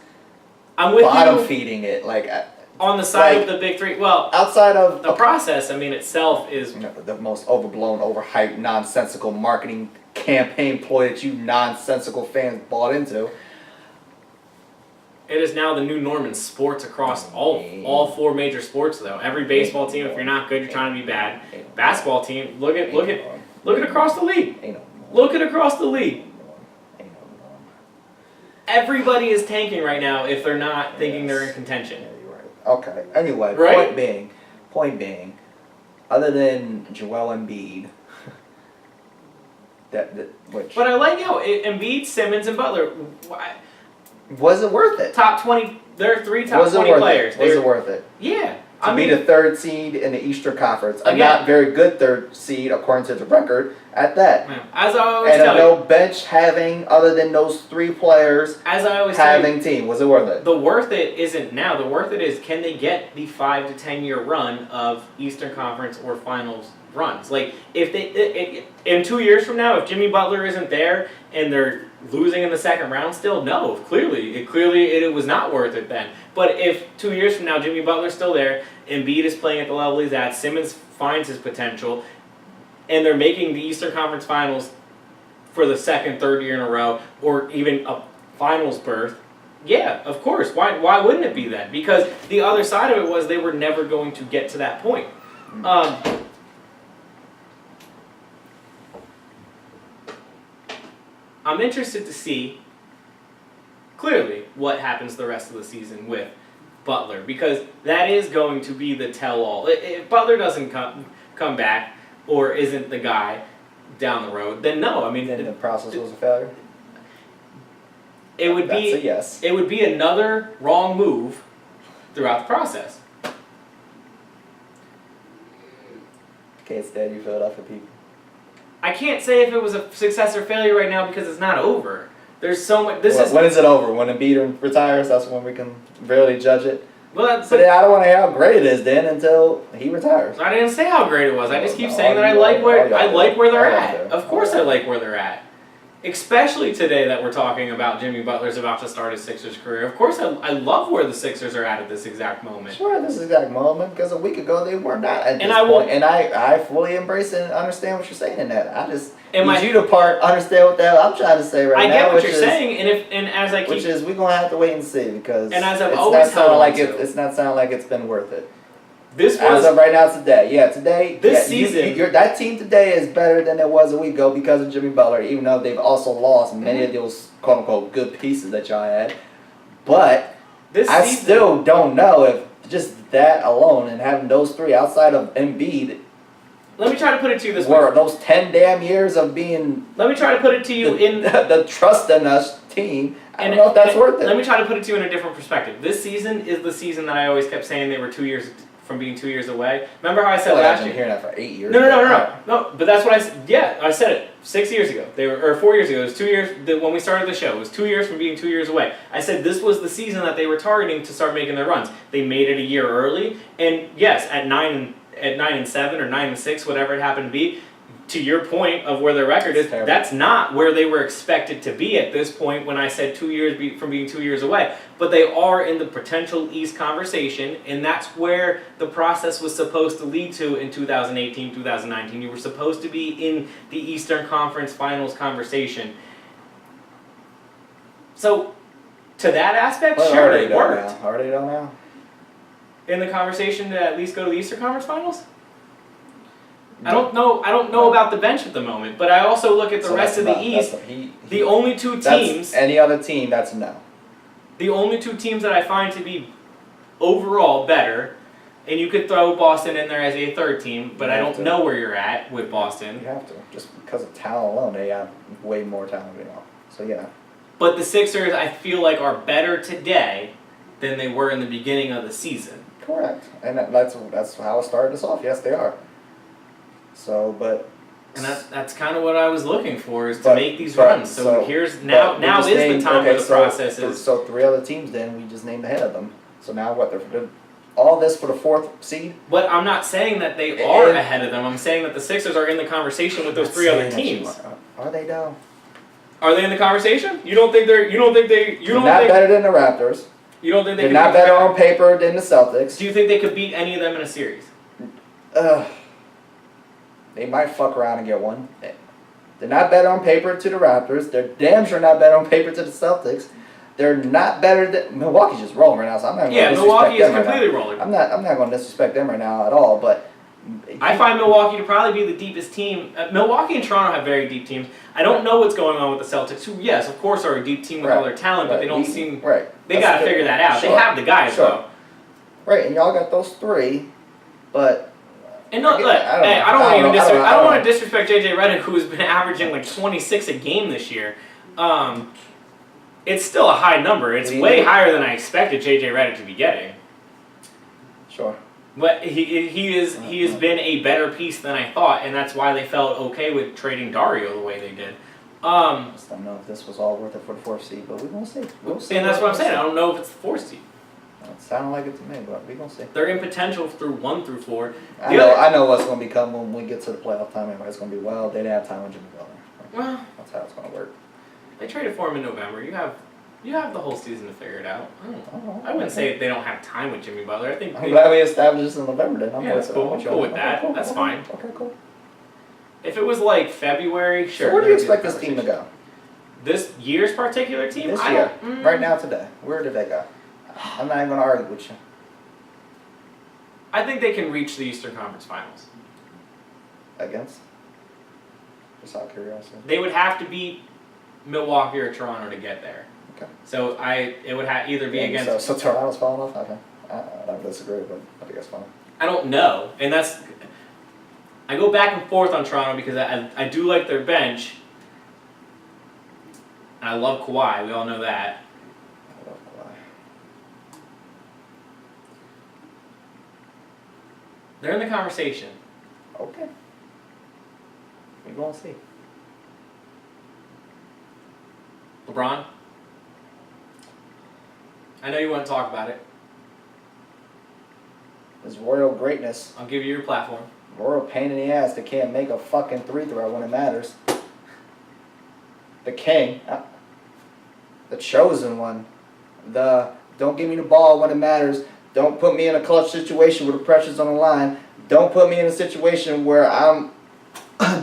bottom feeding it, like on the side of the big three. Well, outside of the process, I mean, itself is the most overblown, overhyped, nonsensical marketing campaign ploy that you nonsensical fans bought into. It is now the new norm in sports across all four major sports. Though every baseball team, if you're not good, you're trying to be bad. Basketball team, look at across the league. Look at across the league. Everybody is tanking right now if they're not thinking they're in contention. Yeah, you're right. Okay. Anyway, point being, other than Joel Embiid. But I like how Embiid, Simmons, and Butler. Was it worth it? Top 20. They're 3 top 20 players. Was it worth it? Yeah. To be the 3rd seed in the Eastern Conference. A not very good 3rd seed, according to the record, at that. As I always tell you. And no bench having, other than those 3 players, as I always having team. Was it worth it? The worth it isn't now. The worth it is, can they get the 5 to 10 year run of Eastern Conference or Finals runs? Like, if they in 2 years from now, if Jimmy Butler isn't there and they're losing in the second round still, no, clearly it was not worth it then. But if 2 years from now Jimmy Butler's still there, Embiid is playing at the level he's at, Simmons finds his potential, and they're making the Eastern Conference Finals for the second, third year in a row, or even a finals berth, yeah, of course. Why wouldn't it be then? Because the other side of it was they were never going to get to that point. I'm interested to see, clearly, what happens the rest of the season with Butler, because that is going to be the tell-all. If Butler doesn't come back or isn't the guy down the road, then no. I mean, then the process was a failure. That's a yes. It would be another wrong move throughout the process. Can't stand you Philadelphia people. I can't say if it was a success or failure right now because it's not over. There's so much. When is it over? When Embiid retires, that's when we can really judge it. Well, I don't want to hear how great it is then until he retires. I didn't say how great it was. I just keep saying that I like where they're at. Of course, I like where they're at. Especially today that we're talking about Jimmy Butler's about to start his Sixers career. Of course, I love where the Sixers are at this exact moment. Sure, this exact moment, because a week ago they were not at this point. And I fully embrace and understand what you're saying in that. I just need you to understand what the hell I'm trying to say right now. I get what you're saying, which is we're gonna have to wait and see, because and as I've always told it's not sounding like it's been worth it. This as of right now today. This season. That team today is better than it was a week ago because of Jimmy Butler, even though they've also lost many of those quote-unquote good pieces that y'all had. But I still don't know if just that alone and having those 3 outside of Embiid. Let me try to put it to you this way. Those 10 damn years of being. Let me try to put it to you the trust in us team. I don't know if that's worth it. Let me try to put it to you in a different perspective. This season is the season that I always kept saying they were 2 years from being 2 years away. Remember how I said last year? I've been hearing that for 8 years. No. But that's what I said. Yeah, I said it 6 years ago. Or 4 years ago. It was 2 years when we started the show. It was 2 years from being 2 years away. I said this was the season that they were targeting to start making their runs. They made it a year early, and yes, at 9-7 or 9-6, whatever it happened to be. To your point of where their record is, that's not where they were expected to be at this point when I said 2 years from being 2 years away. But they are in the potential East conversation, and that's where the process was supposed to lead to in 2018, 2019. You were supposed to be in the Eastern Conference Finals conversation. So, to that aspect, sure, it worked. Are they though now? In the conversation to at least go to the Eastern Conference Finals? I don't know about the bench at the moment, but I also look at the rest of the East. The only 2 teams. Any other team, that's no. The only 2 teams that I find to be overall better, and you could throw Boston in there as a 3rd team, but I don't know where you're at with Boston. You have to. Just because of talent alone, they have way more talent than all. So yeah. But the Sixers, I feel like, are better today than they were in the beginning of the season. Correct. And that's how it started us off. Yes, they are. So, but And that's kind of what I was looking for, is to make these runs. So here's now is the time where the process is. So 3 other teams then, we just named ahead of them. So now what, they're all this for the 4th seed? But I'm not saying that they are ahead of them. I'm saying that the Sixers are in the conversation with those 3 other teams. Are they though? Are they in the conversation? You don't think they're not better than the Raptors. You don't think they're not better on paper than the Celtics? Do you think they could beat any of them in a series? They might fuck around and get one. They're not better on paper to the Raptors. They're damn sure not better on paper to the Celtics. They're not better than Milwaukee's just rolling right now, so I'm not going to disrespect them. Milwaukee is completely rolling. I'm not going to disrespect them right now at all, but I find Milwaukee to probably be the deepest team. Milwaukee and Toronto have very deep teams. I don't know what's going on with the Celtics, who, yes, of course, are a deep team with all their talent, but they don't seem... Right. They got to figure that out. Sure. They have the guys, though. Right, and y'all got those 3, but... And no, I don't want to disrespect JJ Redick, who has been averaging like 26 a game this year. It's still a high number. It's way higher than I expected JJ Redick to be getting. Sure. But he has been a better piece than I thought, and that's why they felt okay with trading Dario the way they did. I just don't know if this was all worth it for the 4th seed, but we're gonna see. And that's what I'm saying. I don't know if it's the 4th seed. It sounded like it to me, but we're gonna see. They're in potential through 1 through 4. I know what's gonna become when we get to the playoff time. Everybody's gonna be they didn't have time with Jimmy Butler. Well, that's how it's gonna work. They traded for him in November. You have the whole season to figure it out. I wouldn't say they don't have time with Jimmy Butler. I think I'm glad we established this in November. Then that's cool. I'm cool with that. Cool, that's cool, fine. Okay, cool. If it was like February, sure. So where do you expect this team to go? This year's particular team? This year, right now, today. Where did they go? I'm not even gonna argue with you. I think they can reach the Eastern Conference Finals. Against? Just out of curiosity. They would have to beat Milwaukee or Toronto to get there. Okay. So it would either be against. So Toronto's falling off. Okay. I don't disagree, but I think that's fine. I don't know, and that's. I go back and forth on Toronto because I do like their bench. And I love Kawhi. We all know that. I love Kawhi. They're in the conversation. Okay. We're going to see. LeBron? I know you want to talk about it. His royal greatness. I'll give you your platform. Royal pain in the ass that can't make a fucking 3-throw when it matters. The king. The chosen one. The don't give me the ball when it matters. Don't put me in a clutch situation where the pressure's on the line. Don't put me in a situation where I'm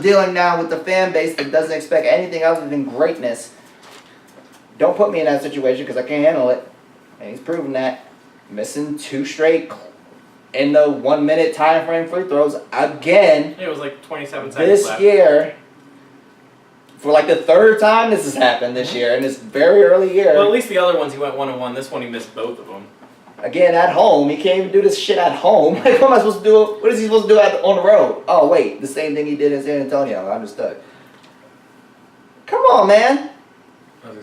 dealing now with the fan base that doesn't expect anything other than greatness. Don't put me in that situation because I can't handle it. And he's proven that. Missing 2 straight in the 1 minute time frame free throws again. It was like 27 seconds left. This year. For like the 3rd time this has happened this year, in this very early year. Well, at least the other ones he went 1-1. This one he missed both of them. Again, at home. He can't even do this shit at home. Like, what am I supposed to do? What is he supposed to do on the road? Oh, wait. The same thing he did in San Antonio. I understood. Come on, man.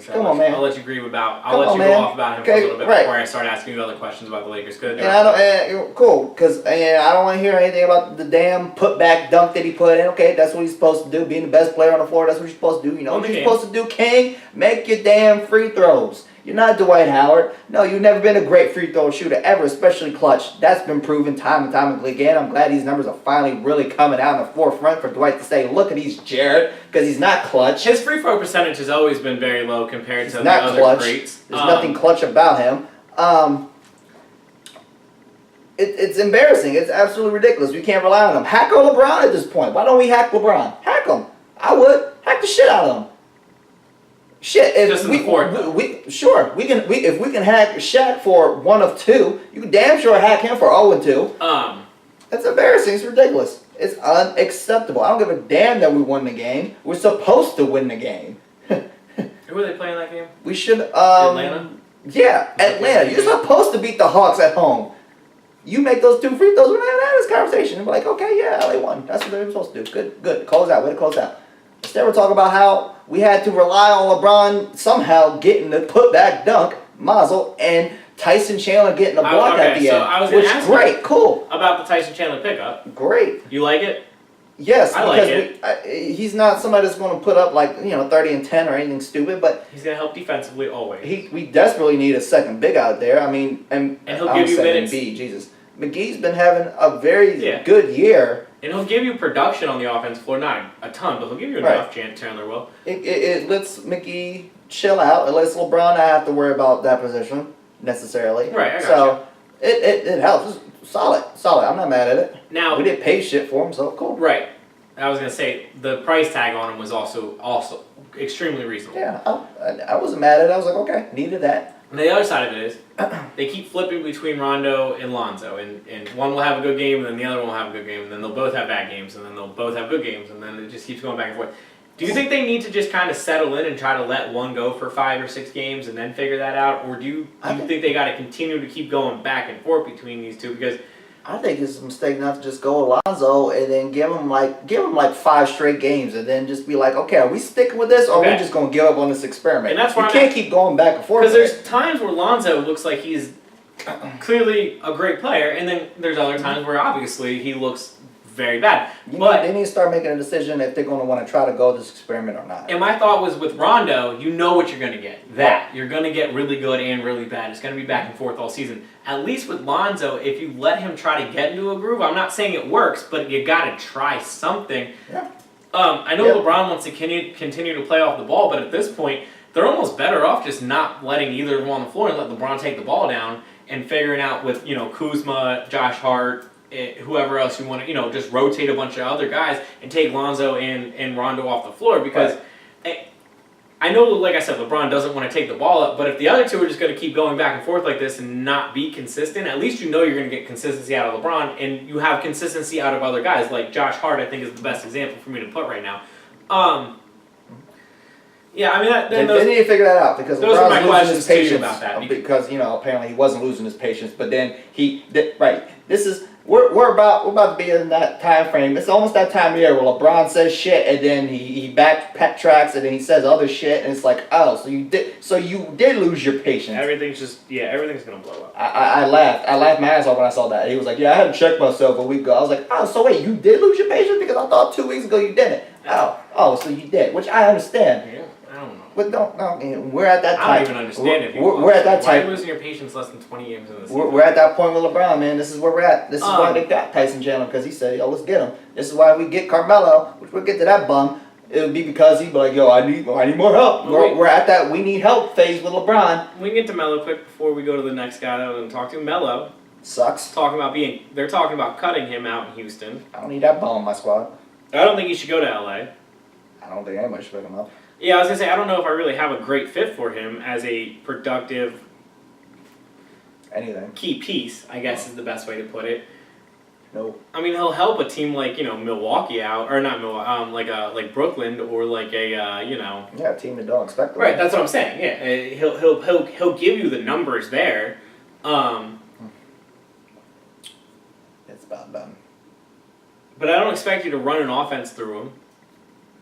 Come on, man. I'll let you go off about him for a little bit before I start asking you other questions about the Lakers. Cool, because I don't want to hear anything about the damn putback dunk that he put in. Okay, that's what he's supposed to do, being the best player on the floor. That's what you're supposed to do. You know what you're supposed to do, King? Make your damn free throws. You're not Dwight Howard. No, you've never been a great free throw shooter ever, especially clutch. That's been proven time and time again. I'm glad these numbers are finally really coming out in the forefront for Dwight to say, look at these Jarrett, because he's not clutch. His free throw percentage has always been very low compared to the other greats. There's nothing clutch about him. It's embarrassing. It's absolutely ridiculous. We can't rely on him. Hack on LeBron at this point. Why don't we hack LeBron? Hack him. I would. Hack the shit out of him. Shit, if just we if we can hack Shaq for 1 of 2, you can damn sure hack him for 0 and 2. That's embarrassing. It's ridiculous. It's unacceptable. I don't give a damn that we won the game. We're supposed to win the game. Who were they playing that game? We should. Atlanta. Yeah, Atlanta. You're supposed to beat the Hawks at home. You make those 2 free throws. We're not having this conversation. We're like, okay, yeah, LA won. That's what they're supposed to do. Good. Close out. Way to close out. Instead, we're talking about how we had to rely on LeBron somehow getting the putback dunk, Mazel, and Tyson Chandler getting a block at the end. I was going to ask great, cool. About the Tyson Chandler pickup. Great. You like it? Yes, I like it. He's not somebody that's going to put up 30 and 10 or anything stupid, but he's going to help defensively always. We desperately need a second big out there. I mean, and he'll give you minutes. Jesus, McGee's been having a very good year. And he'll give you production on the offensive floor, not a ton, but he'll give you enough. Chandler will. It lets McGee chill out. It lets LeBron not have to worry about that position necessarily. Right, I got you. It helps. It's solid. I'm not mad at it. Now we didn't pay shit for him, so cool. Right. I was gonna say the price tag on him was also extremely reasonable. Yeah, I wasn't mad at it. I was like, okay, needed that. And the other side of it is, they keep flipping between Rondo and Lonzo, and one will have a good game, and then the other one will have a good game, and then they'll both have bad games, and then they'll both have good games, and then it just keeps going back and forth. Do you think they need to just kind of settle in and try to let one go for 5 or 6 games and then figure that out, or do you think they got to continue to keep going back and forth between these two? Because I think it's a mistake not to just go Alonzo and then give him like 5 straight games and then just be like, okay, are we sticking with this or are we just going to give up on this experiment? And that's why you can't keep going back and forth. Because there's times where Lonzo looks like he's clearly a great player, and then there's other times where obviously he looks very bad. They need to start making a decision if they're going to want to try to go this experiment or not. And my thought was with Rondo, you know what you're going to get. You're going to get really good and really bad. It's going to be back and forth all season. At least with Lonzo, if you let him try to get into a groove, I'm not saying it works, but you got to try something. Yeah. I know LeBron wants to continue to play off the ball, but at this point, they're almost better off just not letting either of them on the floor and let LeBron take the ball down and figuring out with Kuzma, Josh Hart, whoever else you want to, just rotate a bunch of other guys and take Lonzo and Rondo off the floor because I know, like I said, LeBron doesn't want to take the ball up, but if the other two are just going to keep going back and forth like this and not be consistent, at least you know you're going to get consistency out of LeBron and you have consistency out of other guys. Like Josh Hart, I think, is the best example for me to put right now. Yeah, I mean, they need to figure that out because those are my LeBron's losing his questions patience about that. Because apparently he wasn't losing his patience, but then this is we're about to be in that time frame. It's almost that time of year where LeBron says shit and then he backtracks and then he says other shit and it's like, oh, so you did lose your patience. Everything's gonna blow up. I laughed my ass off when I saw that. He was like, yeah, I had to check myself a week ago. I was like, oh, so wait, you did lose your patience because I thought 2 weeks ago you didn't. Oh, so you did, which I understand. Yeah. I don't know. But we're at that time. I don't even understand if we're at that time. Why are you losing your patience less than 20 games in the season? We're at that point with LeBron, man. This is where we're at. This is why they got Tyson Chandler, because he said, yo, let's get him. This is why we get Carmelo, which we'll get to that bum. It would be because he'd be like, yo, I need more help. We're at that we need help phase with LeBron. We can get to Melo quick before we go to the next guy that I want to talk to. Melo sucks. They're talking about cutting him out in Houston. I don't need that bum on my squad. I don't think he should go to LA. I don't think anybody should pick him up. Yeah, I was going to say, I don't know if I really have a great fit for him as a productive key piece, I guess is the best way to put it. No. I mean, he'll help a team like, Milwaukee out, or not Milwaukee, like Brooklyn or like a, Yeah, a team that don't expect him. Right, that's what I'm saying, yeah. He'll give you the numbers there. It's about done. But I don't expect you to run an offense through him.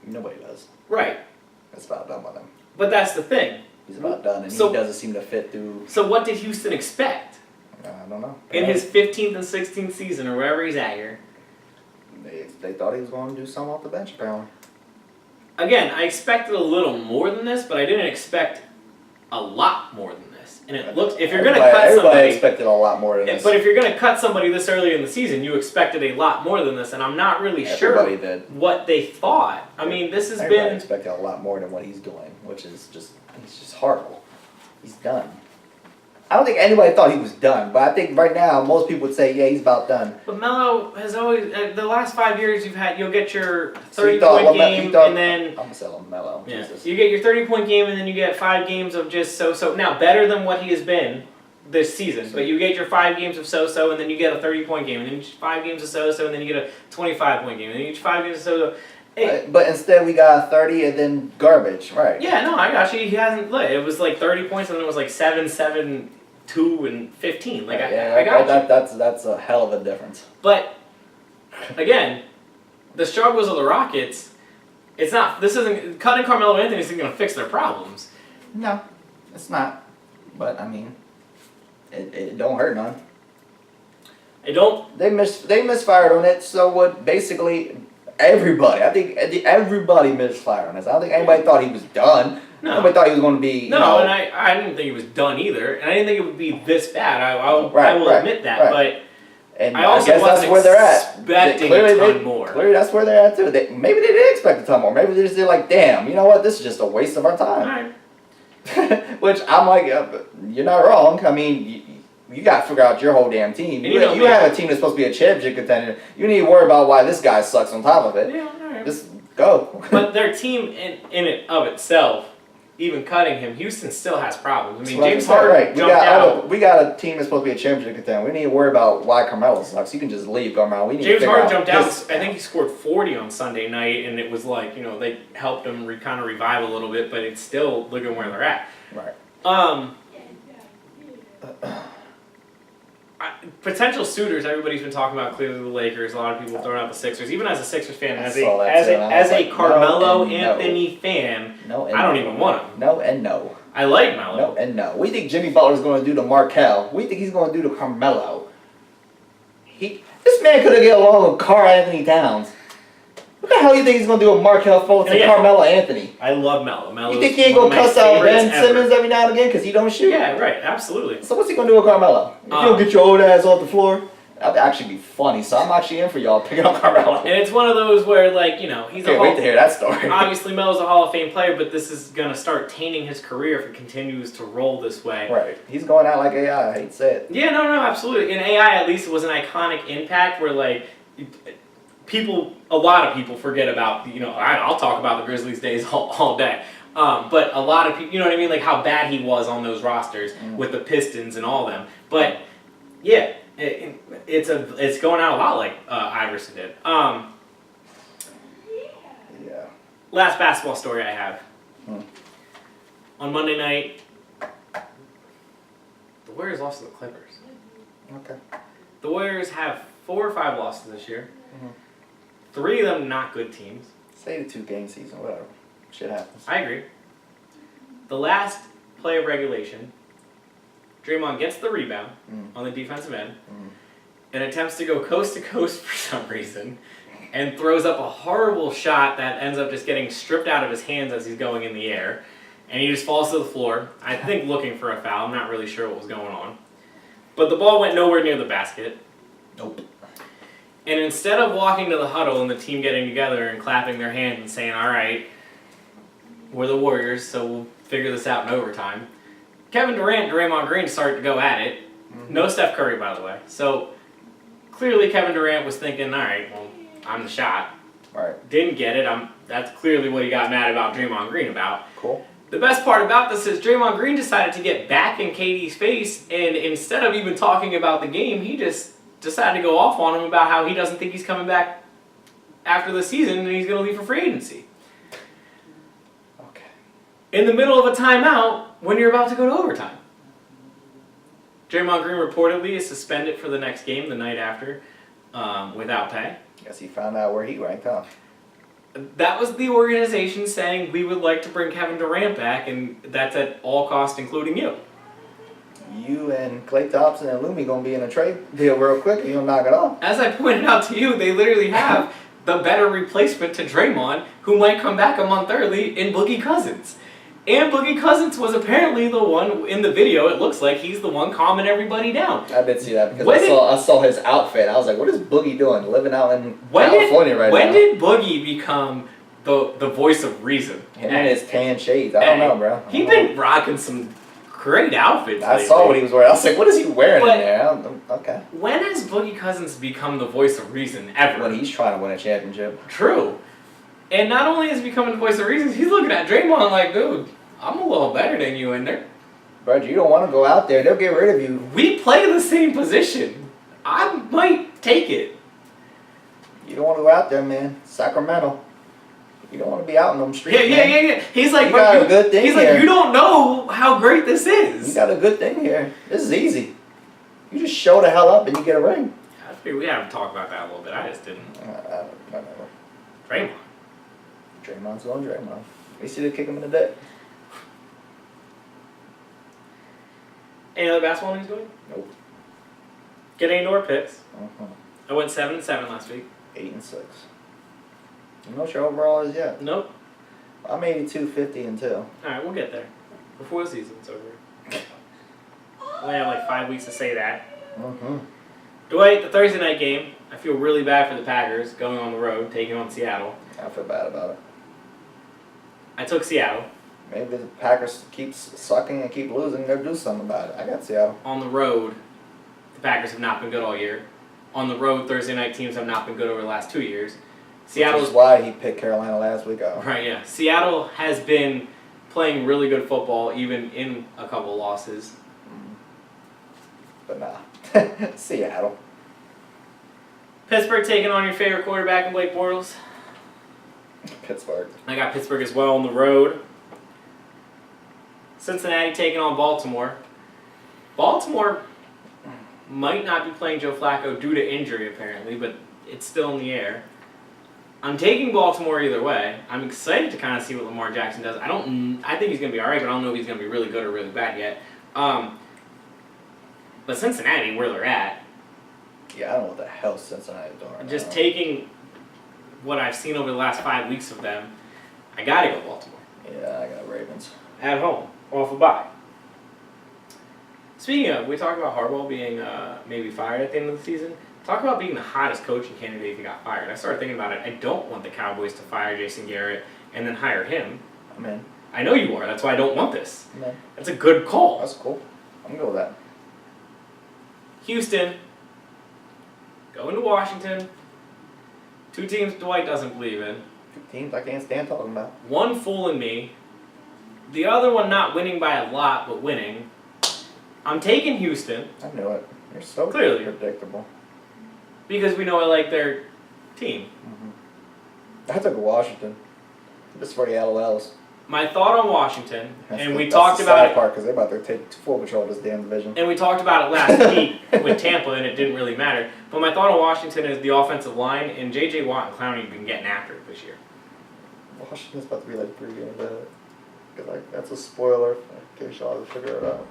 Nobody does. Right. It's about done with him. But that's the thing. He's about done, and he doesn't seem to fit through. So what did Houston expect? I don't know. In his 15th and 16th season, or wherever he's at here. They thought he was going to do something off the bench, apparently. Again, I expected a little more than this, but I didn't expect a lot more than this. And it looks, if you're going to cut somebody... Everybody expected a lot more than this. But if you're going to cut somebody this early in the season, you expected a lot more than this, and I'm not really sure what they thought. I mean, this has Everybody expected a lot more than what he's doing, which is he's just horrible. He's done. I don't think anybody thought he was done, but I think right now most people would say, yeah, he's about done. But Melo has always, the last 5 years you'll get your 30-point game, and then... I'm going to sell him Melo. Yeah. Jesus. You get your 30-point game, and then you get 5 games of just so-so. Now, better than what he has been this season, but you get your 5 games of so-so, and then you get a 30-point game, and then 5 games of so-so, and then you get a 25-point game, and then you get 5 games of so-so. Hey. But instead we got 30 and then garbage, right? Yeah, no, I got you. He hasn't... It was like 30 points, and then it was like 7, 2, and 15. Like, I got you. That's a hell of a difference. But, again, the struggles of the Rockets, cutting Carmelo Anthony isn't going to fix their problems. No, it's not. But, I mean, it don't hurt none. It don't... They misfired on it, so what basically... everybody. I think everybody missed fire on this. I don't think anybody thought he was done. No. Nobody thought he was going to be. No, and I didn't think it was done either, and I didn't think it would be this bad. I will admit that, but. And I also guess that's where they're at. Expecting a ton more. Clearly, that's where they're at too. Maybe they did expect a ton more. Maybe they just did like, damn, you know what? This is just a waste of our time. Right. Which I'm like, you're not wrong. I mean, you got to figure out your whole damn team. You have a team that's supposed to be a championship contender. You need to worry about why this guy sucks on top of it. Yeah, all right. Just go. But their team in it of itself. Even cutting him, Houston still has problems. I mean, James Harden jumped out. We got a team that's supposed to be a championship contender. We need to worry about why Carmelo sucks. You can just leave Carmelo. James Harden jumped out. I think he scored 40 on Sunday night, and it was like, they helped him kind of revive a little bit, but it's still looking where they're at. Right. Potential suitors, everybody's been talking about clearly the Lakers. A lot of people throwing out the Sixers. Even as a Sixers fan, as a Carmelo Anthony fan, I don't even want him. No and no. I like Melo. No and no. We think Jimmy Butler's going to do to Markel. We think he's going to do to Carmelo. This man could have get along with Karl Anthony Towns. What the hell do you think he's going to do with Markel Fultz and Carmelo Anthony? I love Melo. You think he ain't going to cuss out Ben Simmons every now and again because he don't shoot? Yeah, right. Absolutely. So what's he going to do with Carmelo? If you don't get your old ass off the floor, that would actually be funny. So I'm actually in for y'all picking up Carmelo. And it's one of those where, he's Can't wait to hear that story. Obviously, Melo's a Hall of Fame player, but this is going to start tainting his career if it continues to roll this way. Right. He's going out like AI. I hate to say it. Yeah, no, absolutely. In AI, at least, it was an iconic impact where, a lot of people forget about, I'll talk about the Grizzlies days all day. But a lot of people, you know what I mean? Like how bad he was on those rosters with the Pistons and all them. But, yeah, it's going out a lot like Iverson did. Yeah. Last basketball story I have. On Monday night, the Warriors lost to the Clippers. Okay. The Warriors have 4 or 5 losses this year. 3 of them not good teams. Say the 2-game season, whatever. Shit happens. I agree. The last play of regulation, Draymond gets the rebound on the defensive end and attempts to go coast to coast for some reason and throws up a horrible shot that ends up just getting stripped out of his hands as he's going in the air. And he just falls to the floor, I think looking for a foul. I'm not really sure what was going on. But the ball went nowhere near the basket. Nope. And instead of walking to the huddle and the team getting together and clapping their hands and saying, all right, we're the Warriors, so we'll figure this out in overtime, Kevin Durant and Draymond Green started to go at it. No Steph Curry, by the way. So clearly Kevin Durant was thinking, all right, well, I'm the shot. Right. Didn't get it. That's clearly what he got mad about Draymond Green about. Cool. The best part about this is Draymond Green decided to get back in KD's face, and instead of even talking about the game, he just decided to go off on him about how he doesn't think he's coming back after the season and he's going to leave for free agency. Okay. In the middle of a timeout when you're about to go to overtime. Draymond Green reportedly is suspended for the next game the night after without pay. Guess he found out where he ranked, huh? That was the organization saying we would like to bring Kevin Durant back, and that's at all costs, including you. You and Klay Thompson and Lumi gonna be in a trade deal real quick, and you'll knock it off. As I pointed out to you, they literally have the better replacement to Draymond, who might come back a month early in Boogie Cousins. And Boogie Cousins was apparently the one in the video. It looks like he's the one calming everybody down. I did see that because I saw his outfit. I was like, what is Boogie doing living out in California right now? When did Boogie become the voice of reason? Him and his tan shades. I don't know, bro. He's been rocking some great outfits I saw what he was wearing. I was like, what is he wearing in there? Okay. When has Boogie Cousins become the voice of reason ever? When he's trying to win a championship. True. And not only is he becoming the voice of reason, he's looking at Draymond like, dude, I'm a little better than you in there. Bro, you don't want to go out there. They'll get rid of you. We play the same position. I might take it. You don't want to go out there, man. Sacramento. You don't want to be out in them streets. Yeah. He's like, you got a good thing he's here. like, you don't know how great this is. You got a good thing here. This is easy. You just show the hell up and you get a ring. I figured we haven't talked about that a little bit. I just didn't. Whatever. Draymond. Draymond's going Draymond. At least you did kick him in the dick. Any other basketball news going? Nope. Get any more picks. I went 7-7 last week. 8-6. I'm not sure overall is yet. Nope. I'm 82-50-2. All right, we'll get there before the season's over. We only have like 5 weeks to say that. Mm-hmm. Dwight, the Thursday night game. I feel really bad for the Packers going on the road, taking on Seattle. I feel bad about it. I took Seattle. Maybe the Packers keep sucking and keep losing. They'll do something about it. I got Seattle. On the road, the Packers have not been good all year. On the road, Thursday night teams have not been good over the last 2 years. Seattle is why he picked Carolina last week out. Right, yeah. Seattle has been playing really good football, even in a couple losses. But nah. Seattle. Pittsburgh taking on your favorite quarterback in Blake Bortles. Pittsburgh. I got Pittsburgh as well on the road. Cincinnati taking on Baltimore. Baltimore might not be playing Joe Flacco due to injury, apparently, but it's still in the air. I'm taking Baltimore either way. I'm excited to kind of see what Lamar Jackson does. I think he's going to be all right, but I don't know if he's going to be really good or really bad yet. But Cincinnati, where they're at. Yeah, I don't know what the hell Cincinnati's doing right Just now. taking what I've seen over the last 5 weeks of them, I got to go Baltimore. Yeah, I got Ravens. At home, off a bye. Speaking of, we talked about Harbaugh being maybe fired at the end of the season. Talk about being the hottest coaching candidate if he got fired. I started thinking about it. I don't want the Cowboys to fire Jason Garrett and then hire him. I'm in. I know you are. That's why I don't want this. I'm in. That's a good call. That's cool. I'm good with that. Houston, going to Washington. 2 teams Dwight doesn't believe in. 2 teams I can't stand talking about. One fooling me. The other one not winning by a lot, but winning. I'm taking Houston. I knew it. You're so Clearly. predictable. Because we know I like their team. Mm-hmm. I took Washington. Just for the LOLs. My thought on Washington, That's we talked about it. part because they're about to take full control of this damn division. And we talked about it last week with Tampa, and it didn't really matter. But my thought on Washington is the offensive line, and J.J. Watt and Clowney have been getting after it this year. Washington's about to be like 3 games ahead. Like, that's a spoiler. In case y'all figure it out.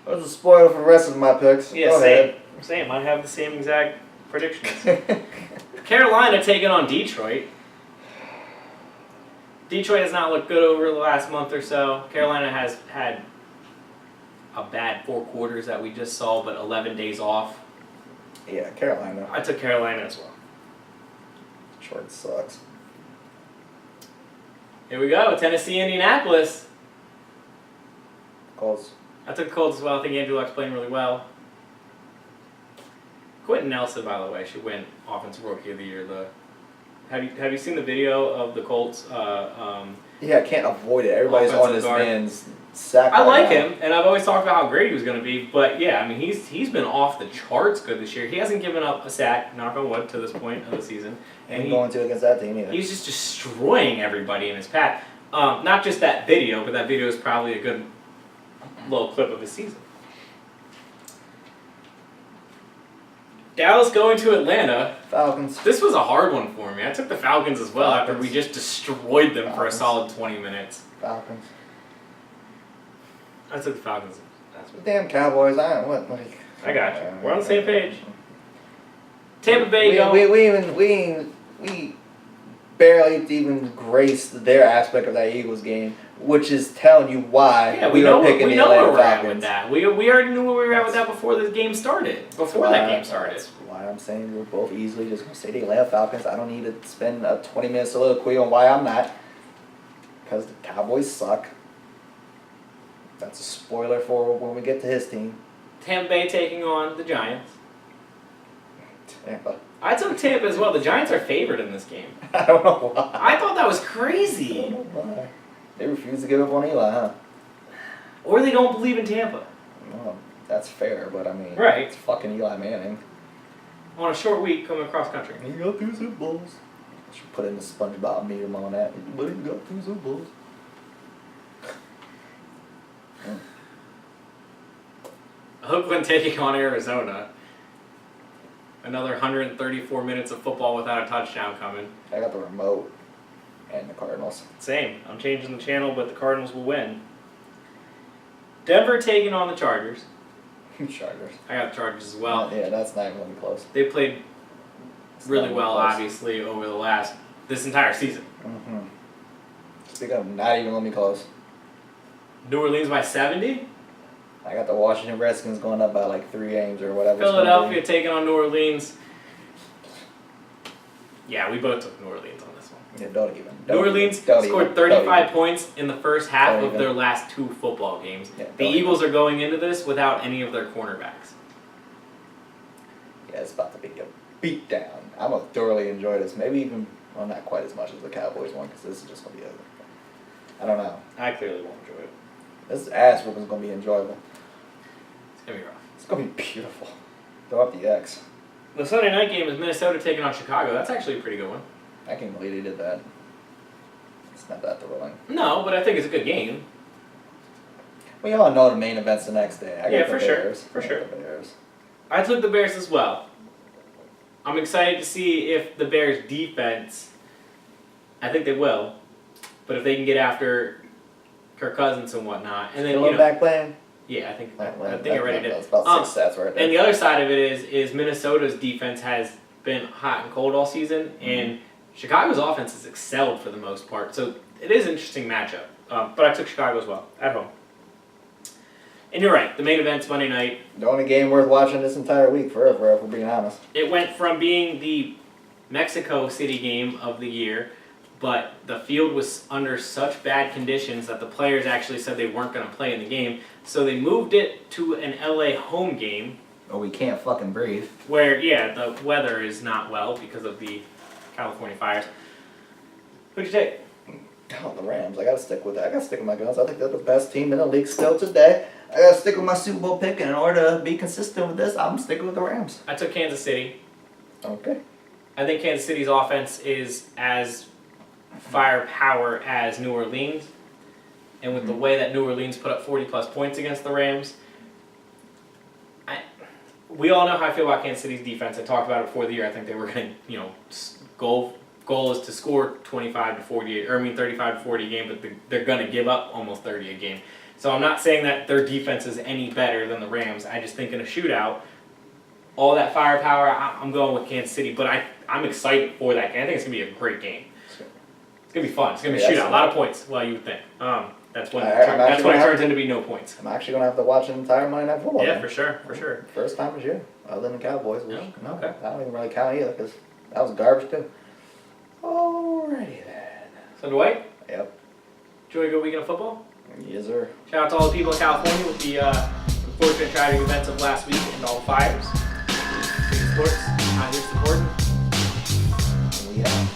That's a spoiler for the rest of my picks. Yeah, Go same. ahead. Same. I have the same exact predictions. Carolina taking on Detroit. Detroit has not looked good over the last month or so. Carolina has had a bad 4 quarters that we just saw, but 11 days off. Yeah, Carolina. I took Carolina as well. Detroit sucks. Here we go. Tennessee, Indianapolis. Colts. I took the Colts as well. I think Andrew Luck's playing really well. Quentin Nelson, by the way, should win Offensive Rookie of the Year. Have you seen the video of the Colts? Yeah, I can't avoid it. Everybody's on this guard. man's sack. I like now. him, and I've always talked about how great he was going to be. But yeah, I mean, he's been off the charts good this year. He hasn't given up a sack, knock on wood, to this point of the season. And Ain't going to against that team either. He's just destroying everybody in his path. Not just that video, but that video is probably a good little clip of his season. Dallas going to Atlanta. Falcons. This was a hard one for me. I took the Falcons as well after Falcons. we just destroyed them for a Falcons. solid 20 minutes. Falcons. I took the Falcons. The damn Cowboys. I got you. We're on the same page. Tampa Bay going. We barely even graced their aspect of that Eagles game, which is telling you why Yeah, we were picking the where Atlanta we're at Falcons. with that. We already knew where we were at with that before the game started. Before that game started. That's why I'm saying we're both easily just going to say the Atlanta Falcons. I don't need to spend a 20-minute soliloquy on why I'm not. Because the Cowboys suck. That's a spoiler for when we get to his team. Tampa Bay taking on the Giants. Tampa. I took Tampa as well. The Giants are favored in this game. I don't know why. I thought that was I crazy. don't know why. They refuse to give up on Eli, huh? Or they don't believe in Tampa. Well, that's fair, but I mean, Right. it's fucking Eli Manning. On a short week coming across country. He got 2 Super Bowls. Should put in the SpongeBob meme on that. But he got 2 Super Bowls. Oakland taking on Arizona. Another 134 minutes of football without a touchdown coming. I got the remote and the Cardinals. Same. I'm changing the channel, but the Cardinals will win. Denver taking on the Chargers. Chargers. I got the Chargers as well. Yeah, that's not even going to be close. They played It's really not well, close. obviously, over the last this entire season. Mm-hmm. Speaking of not even let me close. New Orleans by 70. I got the Washington Redskins going up by like 3 games or whatever. Philadelphia taking on New Orleans. Yeah, we both took New Orleans on this one. Yeah, don't even. New Orleans scored 35 points in the first half of their last 2 football games. Yeah, the Eagles are going into this without any of their cornerbacks. Yeah, it's about to be a beatdown. I'm going to thoroughly enjoy this. Maybe even, well, not quite as much as the Cowboys one, because this is just going to be I don't know. I clearly won't enjoy it. This ass whooping is going to be enjoyable. It's going to be rough. It's going to be beautiful. Throw up the X. The Sunday night game is Minnesota taking on Chicago. That's actually a pretty good one. I can't believe they did that. It's not that thrilling. No, but I think it's a good game. We all know the main event's the next day. I got the Bears. For sure. The Bears. I took the Bears as well. I'm excited to see if the Bears defense, I think they will, but if they can get after Kirk Cousins and whatnot, and then back playing. Yeah, I think I already did. That's about 6 stats right there. And the other side of it is Minnesota's defense has been hot and cold all season, and Chicago's offense has excelled for the most part. So it is an interesting matchup. But I took Chicago as well at home. And you're right, the main event's Monday night. The only game worth watching this entire week, forever, if we're being honest. It went from being the Mexico City game of the year, but the field was under such bad conditions that the players actually said they weren't going to play in the game. So they moved it to an LA home game. Oh, we can't fucking breathe. Where, yeah, the weather is not well because of the California fires. Who'd you take? Oh, the Rams. I got to stick with that. I got to stick with my guns. I think they're the best team in the league still today. I got to stick with my Super Bowl pick, and in order to be consistent with this, I'm sticking with the Rams. I took Kansas City. Okay. I think Kansas City's offense is as firepower as New Orleans. And with the way that New Orleans put up 40-plus points against the Rams, we all know how I feel about Kansas City's defense. I talked about it before the year. I think they were going to, goal is to score 35 to 40, or 35 to 40 a game, but they're going to give up almost 30 a game. So I'm not saying that their defense is any better than the Rams. I just think in a shootout, all that firepower, I'm going with Kansas City. But I'm excited for that game. I think it's going to be a great game. It's going to be fun. It's going to be a shootout. A lot of points, well, you would think. That's when it turns into be no points. I'm actually going to have to watch an entire Monday Night Football game. For sure. First time this year, other than the Cowboys. Which, no, okay. I don't even really count either, because that was garbage too. Alrighty then. So Dwight? Yep. Enjoy a good weekend of football? Yes, sir. Shout out to all the people in California with the unfortunate tragic events of last week and all the fires. Big sports, out here supporting. Yeah.